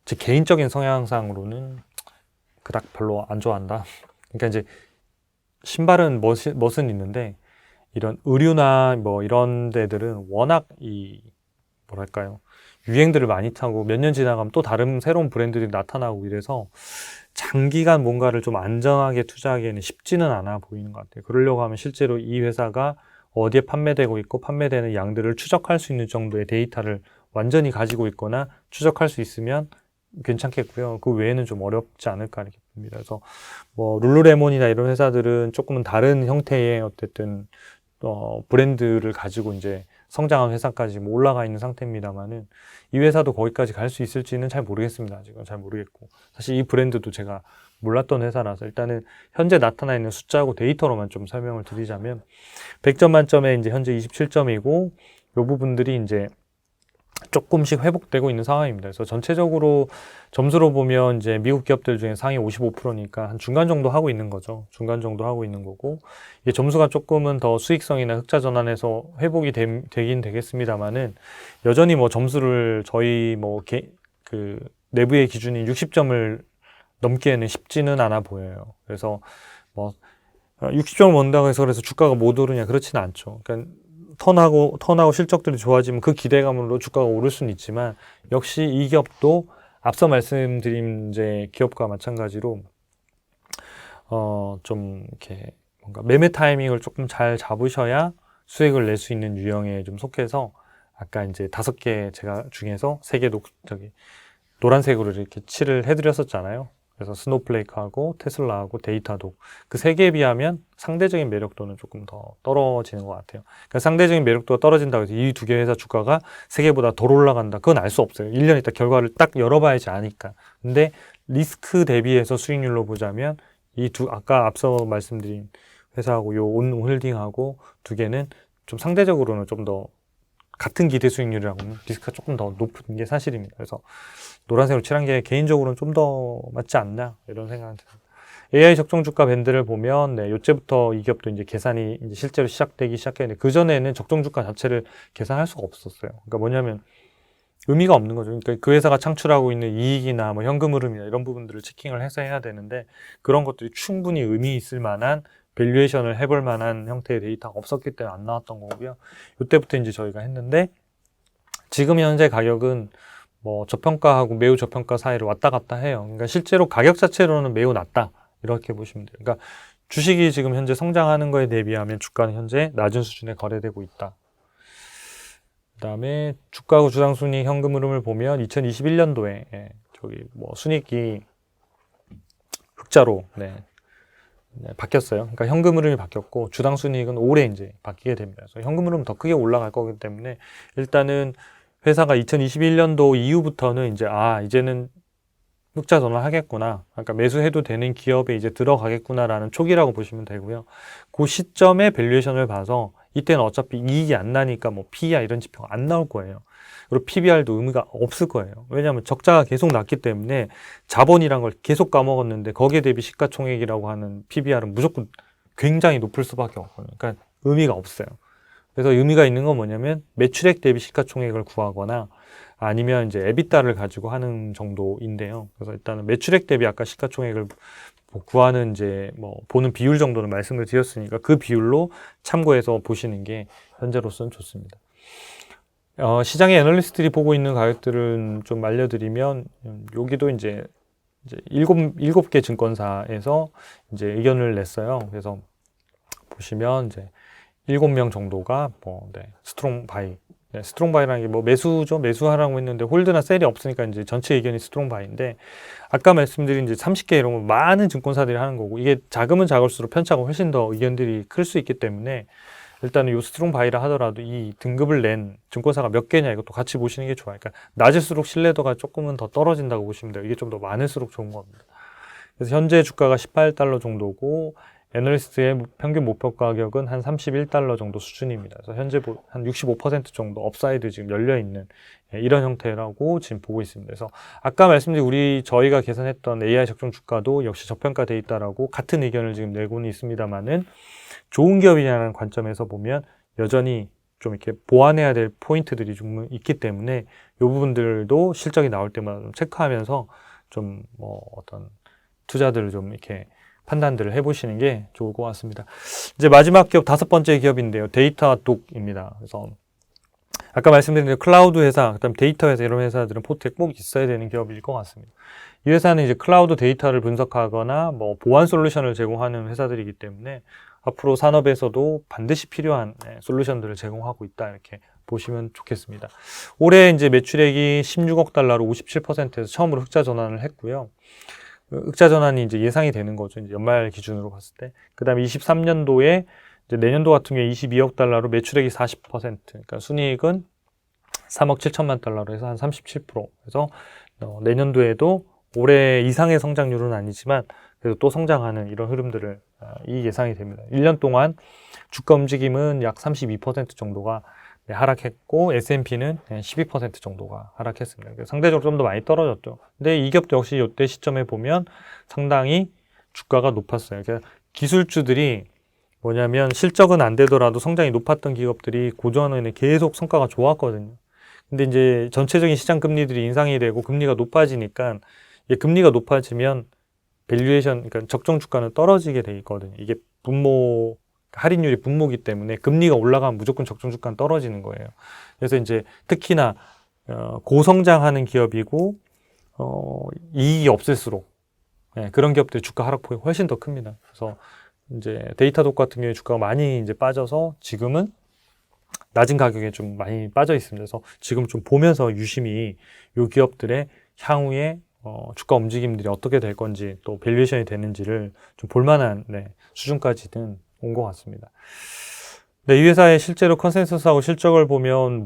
개인적인 성향상으로는 그닥 별로 안 좋아한다. 그러니까 이제 신발은 멋은 있는데 이런 의류나 뭐 이런 데들은 워낙 뭐랄까요, 유행들을 많이 타고 몇 년 지나가면 또 다른 새로운 브랜드들이 나타나고 이래서 장기간 뭔가를 좀 안전하게 투자하기에는 쉽지는 않아 보이는 것 같아요. 그러려고 하면 실제로 이 회사가 어디에 판매되고 있고 판매되는 양들을 추적할 수 있는 정도의 데이터를 완전히 가지고 있거나 추적할 수 있으면 괜찮겠고요. 그 외에는 좀 어렵지 않을까 이렇게 봅니다. 그래서 뭐 룰루레몬이나 이런 회사들은 조금은 다른 형태의 어쨌든 브랜드를 가지고 이제 성장한 회사까지 뭐 올라가 있는 상태입니다만은 이 회사도 거기까지 갈 수 있을지는 잘 모르겠습니다. 아직은 잘 모르겠고, 사실 이 브랜드도 제가 몰랐던 회사라서 일단은 현재 나타나 있는 숫자하고 데이터로만 좀 설명을 드리자면 100점 만점에 이제 현재 27점이고 이 부분들이 이제 조금씩 회복되고 있는 상황입니다. 그래서 전체적으로 점수로 보면 이제 미국 기업들 중에 상위 55%니까 한 중간 정도 하고 있는 거죠. 중간 정도 하고 있는 거고, 이게 점수가 조금은 더 수익성이나 흑자 전환에서 회복이 되긴 되겠습니다만은 여전히 뭐 점수를 저희 그 내부의 기준인 60점을 넘기에는 쉽지는 않아 보여요. 그래서 뭐 60점을 넘는다고 해서 그래서 주가가 못 오르냐, 그렇지는 않죠. 그러니까 턴하고 실적들이 좋아지면 그 기대감으로 주가가 오를 수는 있지만, 역시 이 기업도 앞서 말씀드린 이제 기업과 마찬가지로 좀 이렇게 뭔가 매매 타이밍을 조금 잘 잡으셔야 수익을 낼 수 있는 유형에 좀 속해서, 아까 이제 5개 제가 중에서 3개 노란색으로 이렇게 칠을 해드렸었잖아요. 그래서 스노우플레이크하고 테슬라하고 데이터독, 그 3개에 비하면 상대적인 매력도는 조금 더 떨어지는 것 같아요. 그러니까 상대적인 매력도가 떨어진다고 해서 이 2개 회사 주가가 3개보다 덜 올라간다, 그건 알 수 없어요. 1년 있다 결과를 딱 열어봐야지 아니까. 근데 리스크 대비해서 수익률로 보자면 아까 앞서 말씀드린 회사하고 요 온홀딩하고 2개는 좀 상대적으로는 좀 더 같은 기대 수익률이라고는 리스크가 조금 더 높은 게 사실입니다. 그래서 노란색으로 칠한 게 개인적으로는 좀 더 맞지 않나 이런 생각이 듭니다. AI 적정 주가 밴드를 보면 요때부터 이 기업도 이제 계산이 이제 실제로 시작되기 시작했는데, 그 전에는 적정 주가 자체를 계산할 수가 없었어요. 그러니까 뭐냐면 의미가 없는 거죠. 그러니까 그 회사가 창출하고 있는 이익이나 뭐 현금 흐름이나 이런 부분들을 체킹을 해서 해야 되는데, 그런 것들이 충분히 의미 있을 만한 밸류에이션을 해볼 만한 형태의 데이터가 없었기 때문에 안 나왔던 거고요. 이때부터 이제 저희가 했는데, 지금 현재 가격은 뭐 저평가하고 매우 저평가 사이를 왔다 갔다 해요. 그러니까 실제로 가격 자체로는 매우 낮다, 이렇게 보시면 돼요. 그러니까 주식이 지금 현재 성장하는 거에 대비하면 주가는 현재 낮은 수준에 거래되고 있다. 그 다음에 주가하고 주당순이익 현금 흐름을 보면 2021년도에 저기 뭐 순이익이 흑자로 바뀌었어요. 그러니까 현금 흐름이 바뀌었고 주당순이익은 올해 이제 바뀌게 됩니다. 그래서 현금 흐름은 더 크게 올라갈 거기 때문에 일단은 회사가 2021년도 이후부터는 이제는 흑자 전환하겠구나, 그러니까 매수해도 되는 기업에 이제 들어가겠구나라는 초기라고 보시면 되고요. 그 시점에 밸류에이션을 봐서 이때는 어차피 이익이 안 나니까 뭐 PER 이런 지표가 안 나올 거예요. 그리고 PBR도 의미가 없을 거예요. 왜냐하면 적자가 계속 났기 때문에 자본이란 걸 계속 까먹었는데 거기에 대비 시가총액이라고 하는 PBR은 무조건 굉장히 높을 수밖에 없거든요. 그러니까 의미가 없어요. 그래서 의미가 있는 건 뭐냐면 매출액 대비 시가총액을 구하거나 아니면 이제 에비타를 가지고 하는 정도인데요. 그래서 일단은 매출액 대비 아까 시가총액을 구하는 이제 뭐 보는 비율 정도는 말씀을 드렸으니까 그 비율로 참고해서 보시는 게 현재로서는 좋습니다. 시장의 애널리스트들이 보고 있는 가격들은 좀 알려드리면, 여기도 이제 7개 증권사에서 이제 의견을 냈어요. 그래서 보시면 이제 7명 정도가 스트롱 바이. 스트롱 바이라는 게 뭐 매수죠. 매수하라고 했는데 홀드나 셀이 없으니까 이제 전체 의견이 스트롱 바이인데, 아까 말씀드린 이제 30개 이런 거 많은 증권사들이 하는 거고, 이게 작으면 작을수록 편차가 훨씬 더 의견들이 클 수 있기 때문에 일단은 요 스트롱 바이라 하더라도 이 등급을 낸 증권사가 몇 개냐 이것도 같이 보시는 게 좋아요. 그러니까 낮을수록 신뢰도가 조금은 더 떨어진다고 보시면 돼요. 이게 좀 더 많을수록 좋은 겁니다. 그래서 현재 주가가 $18 정도고 애널리스트의 평균 목표 가격은 한 31달러 정도 수준입니다. 그래서 현재 한 65% 정도 업사이드 지금 열려있는 이런 형태라고 지금 보고 있습니다. 그래서 아까 말씀드린 저희가 계산했던 AI 적정 주가도 역시 저평가돼 있다라고 같은 의견을 지금 내고는 있습니다만은 좋은 기업이냐는 관점에서 보면 여전히 좀 이렇게 보완해야 될 포인트들이 좀 있기 때문에 이 부분들도 실적이 나올 때마다 좀 체크하면서 좀 뭐 어떤 투자들을 좀 이렇게 판단들을 해보시는 게 좋을 것 같습니다. 이제 마지막 기업 5번째 기업인데요. 데이터독입니다. 그래서 아까 말씀드린 대로 클라우드 회사, 그다음 데이터 회사 이런 회사들은 포트에 꼭 있어야 되는 기업일 것 같습니다. 이 회사는 이제 클라우드 데이터를 분석하거나 뭐 보안 솔루션을 제공하는 회사들이기 때문에 앞으로 산업에서도 반드시 필요한 솔루션들을 제공하고 있다 이렇게 보시면 좋겠습니다. 올해 이제 매출액이 16억 달러로 57%에서 처음으로 흑자 전환을 했고요. 흑자 전환이 이제 예상이 되는 거죠. 이제 연말 기준으로 봤을 때. 그 다음에 23년도에 이제 내년도 같은 경우에 22억 달러로 매출액이 40%, 그러니까 순이익은 3억 7천만 달러로 해서 한 37%. 그래서 내년도에도 올해 이상의 성장률은 아니지만 그래도 또 성장하는 이런 흐름들을 이 예상이 됩니다. 1년 동안 주가 움직임은 약 32% 정도가 하락했고 S&P는 12% 정도가 하락했습니다. 상대적으로 좀 더 많이 떨어졌죠. 근데 이 기업도 역시 이때 시점에 보면 상당히 주가가 높았어요. 그러니까 기술주들이 뭐냐면 실적은 안 되더라도 성장이 높았던 기업들이 고전원에 계속 성과가 좋았거든요. 근데 이제 전체적인 시장 금리들이 인상이 되고 금리가 높아지니까 금리가 높아지면 밸류에이션, 그러니까 적정 주가는 떨어지게 돼 있거든요. 이게 분모 할인율이 분모기 때문에 금리가 올라가면 무조건 적정 주가는 떨어지는 거예요. 그래서 이제 특히나 고성장하는 기업이고 이익이 없을수록 그런 기업들의 주가 하락폭이 훨씬 더 큽니다. 그래서 이제 데이터독 같은 경우에 주가가 많이 이제 빠져서 지금은 낮은 가격에 좀 많이 빠져 있습니다. 그래서 지금 좀 보면서 유심히 이 기업들의 향후에 주가 움직임들이 어떻게 될 건지 또 밸류에이션이 되는지를 좀 볼만한 수준까지는 온 것 같습니다. 이 회사의 실제로 컨센서스하고 실적을 보면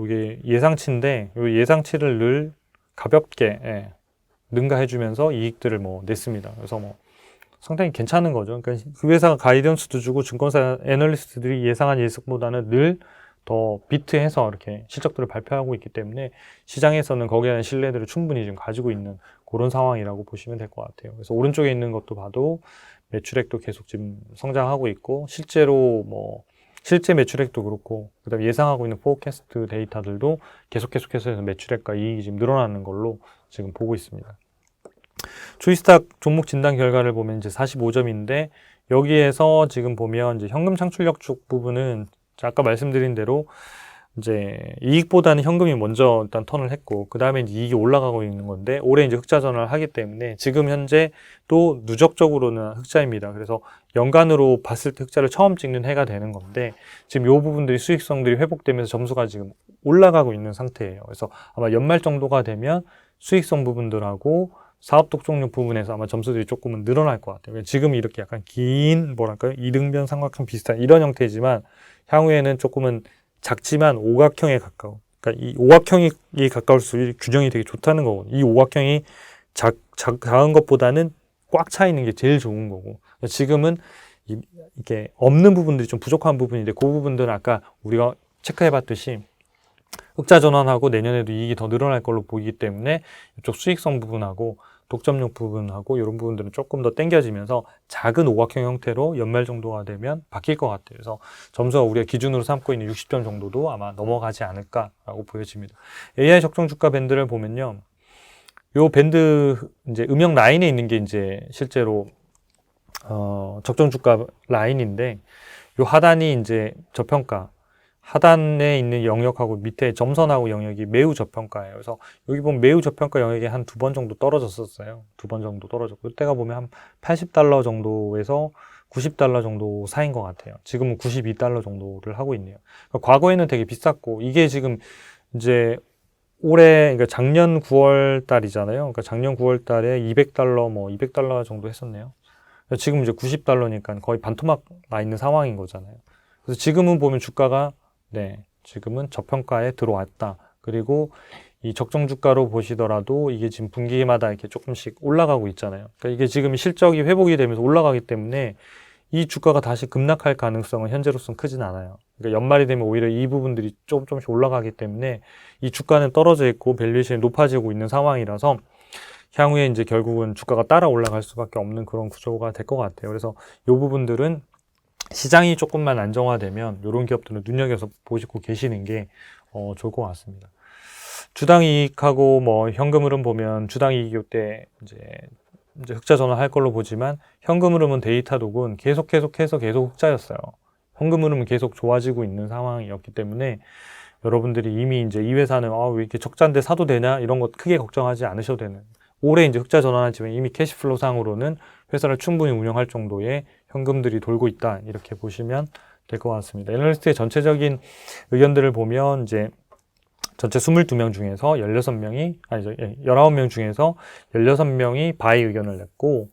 이게 예상치인데 이 예상치를 늘 가볍게 능가해주면서 이익들을 냈습니다. 그래서 상당히 괜찮은 거죠. 그러니까 그 회사가 가이던스도 주고 증권사 애널리스트들이 예상한 예측보다는 늘 더 비트해서 이렇게 실적들을 발표하고 있기 때문에 시장에서는 거기에 대한 신뢰들을 충분히 좀 가지고 있는 그런 상황이라고 보시면 될 것 같아요. 그래서 오른쪽에 있는 것도 봐도 매출액도 계속 지금 성장하고 있고 실제로 실제 매출액도 그렇고 그다음에 예상하고 있는 포캐스트 데이터들도 계속해서 매출액과 이익이 지금 늘어나는 걸로 지금 보고 있습니다. 주식스탁 종목 진단 결과를 보면 이제 45점인데 여기에서 지금 보면 이제 현금 창출력 쪽 부분은 아까 말씀드린 대로 이제 이익보다는 현금이 먼저 일단 턴을 했고 그 다음에 이익이 올라가고 있는 건데 올해 이제 흑자 전환을 하기 때문에 지금 현재 또 누적적으로는 흑자입니다. 그래서 연간으로 봤을 때 흑자를 처음 찍는 해가 되는 건데 지금 이 부분들이 수익성들이 회복되면서 점수가 지금 올라가고 있는 상태예요. 그래서 아마 연말 정도가 되면 수익성 부분들하고 사업 독점력 부분에서 아마 점수들이 조금은 늘어날 것 같아요. 지금 이렇게 약간 긴 이등변 삼각형 비슷한 이런 형태지만 향후에는 조금은 작지만 오각형에 가까워. 그러니까 이 오각형이 가까울수록 균형이 되게 좋다는 거거든요. 이 오각형이 작은 것보다는 꽉 차 있는 게 제일 좋은 거고. 지금은 이게 없는 부분들이 좀 부족한 부분인데 그 부분들은 아까 우리가 체크해 봤듯이 흑자 전환하고 내년에도 이익이 더 늘어날 걸로 보이기 때문에 이쪽 수익성 부분하고 독점력 부분하고 이런 부분들은 조금 더 당겨지면서 작은 오각형 형태로 연말 정도가 되면 바뀔 것 같아요. 그래서 점수가 우리가 기준으로 삼고 있는 60점 정도도 아마 넘어가지 않을까라고 보여집니다. AI 적정 주가 밴드를 보면요. 요 밴드 이제 음영 라인에 있는 게 이제 실제로 적정 주가 라인인데 요 하단이 이제 저평가 하단에 있는 영역하고 밑에 점선하고 영역이 매우 저평가예요. 그래서 여기 보면 매우 저평가 영역이 한 2번 정도 떨어졌었어요. 2번 정도 떨어졌고 이때가 보면 한 80달러 정도에서 90달러 정도 사이인 것 같아요. 지금은 92달러 정도를 하고 있네요. 그러니까 과거에는 되게 비쌌고 이게 지금 이제 올해 그러니까 작년 9월 달이잖아요. 그러니까 작년 9월 달에 200달러 200달러 정도 했었네요. 지금 이제 90달러니까 거의 반토막 나 있는 상황인 거잖아요. 그래서 지금은 보면 주가가 지금은 저평가에 들어왔다. 그리고 이 적정 주가로 보시더라도 이게 지금 분기마다 이렇게 조금씩 올라가고 있잖아요. 그러니까 이게 지금 실적이 회복이 되면서 올라가기 때문에 이 주가가 다시 급락할 가능성은 현재로서는 크진 않아요. 그러니까 연말이 되면 오히려 이 부분들이 조금씩 올라가기 때문에 이 주가는 떨어져 있고 밸류에이션이 높아지고 있는 상황이라서 향후에 이제 결국은 주가가 따라 올라갈 수밖에 없는 그런 구조가 될 것 같아요. 그래서 이 부분들은 시장이 조금만 안정화되면 이런 기업들은 눈여겨서 보시고 계시는 게 좋을 것 같습니다. 주당 이익하고 뭐 현금 흐름 보면 주당 이익 때 이제 흑자 전환할 걸로 보지만 현금 흐름은 데이터독은 계속 흑자였어요. 현금 흐름은 계속 좋아지고 있는 상황이었기 때문에 여러분들이 이미 이제 이 회사는 왜 이렇게 적자인데 사도 되냐 이런 것 크게 걱정하지 않으셔도 되는, 올해 이제 흑자 전환하지만 이미 캐시플로 상으로는 회사를 충분히 운영할 정도의 현금들이 돌고 있다, 이렇게 보시면 될 것 같습니다. 애널리스트의 전체적인 의견들을 보면 이제 전체 22명 중에서 19명 중에서 16명이 바이 의견을 냈고,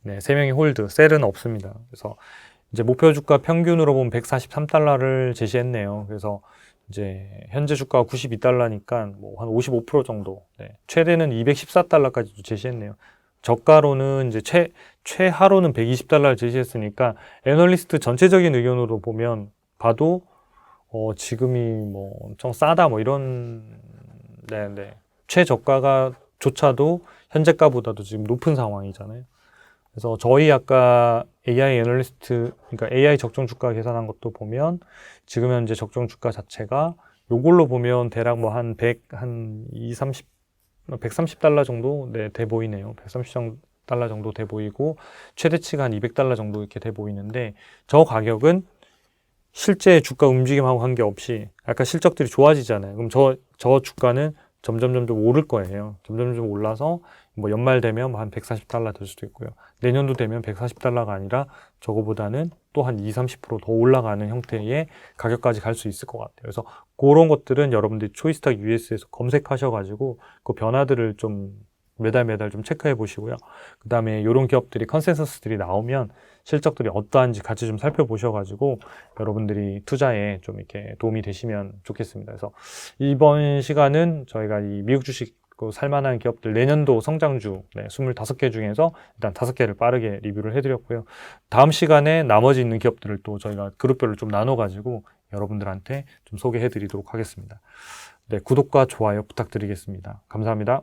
네, 3명이 홀드, 셀은 없습니다. 그래서 이제 목표 주가 평균으로 보면 143달러를 제시했네요. 그래서 이제 현재 주가가 92달러니까 뭐 한 55% 정도, 네, 최대는 214달러까지도 제시했네요. 저가로는 이제 최하로는 120달러를 제시했으니까 애널리스트 전체적인 의견으로 보면 지금이 뭐 엄청 싸다 뭐 이런, 네, 최저가가 조차도 현재가보다도 지금 높은 상황이잖아요. 그래서 저희 아까 AI 애널리스트, 그러니까 AI 적정 주가 계산한 것도 보면 지금 현재 적정 주가 자체가 요걸로 보면 대략 뭐 한 130달러 정도, 네, 돼 보이네요. 130달러 정도 돼 보이고 최대치가 한 200달러 정도 이렇게 돼 보이는데, 저 가격은 실제 주가 움직임하고 관계없이 아까 실적들이 좋아지잖아요. 그럼 저 주가는 점점 오를 거예요. 점점 올라서 뭐 연말 되면 한 140달러 될 수도 있고요. 내년도 되면 140달러가 아니라 저거보다는 또 한 20-30%더 올라가는 형태의 가격까지 갈 수 있을 것 같아요. 그래서 그런 것들은 여러분들이 초이스탁 US에서 검색하셔가지고 그 변화들을 좀 매달 좀 체크해 보시고요. 그 다음에 이런 기업들이 컨센서스들이 나오면 실적들이 어떠한지 같이 좀 살펴보셔가지고 여러분들이 투자에 좀 이렇게 도움이 되시면 좋겠습니다. 그래서 이번 시간은 저희가 이 미국 주식 살만한 기업들 내년도 성장주 25개 중에서 일단 5개를 빠르게 리뷰를 해드렸고요. 다음 시간에 나머지 있는 기업들을 또 저희가 그룹별로 좀 나눠가지고 여러분들한테 좀 소개해드리도록 하겠습니다. 네, 구독과 좋아요 부탁드리겠습니다. 감사합니다.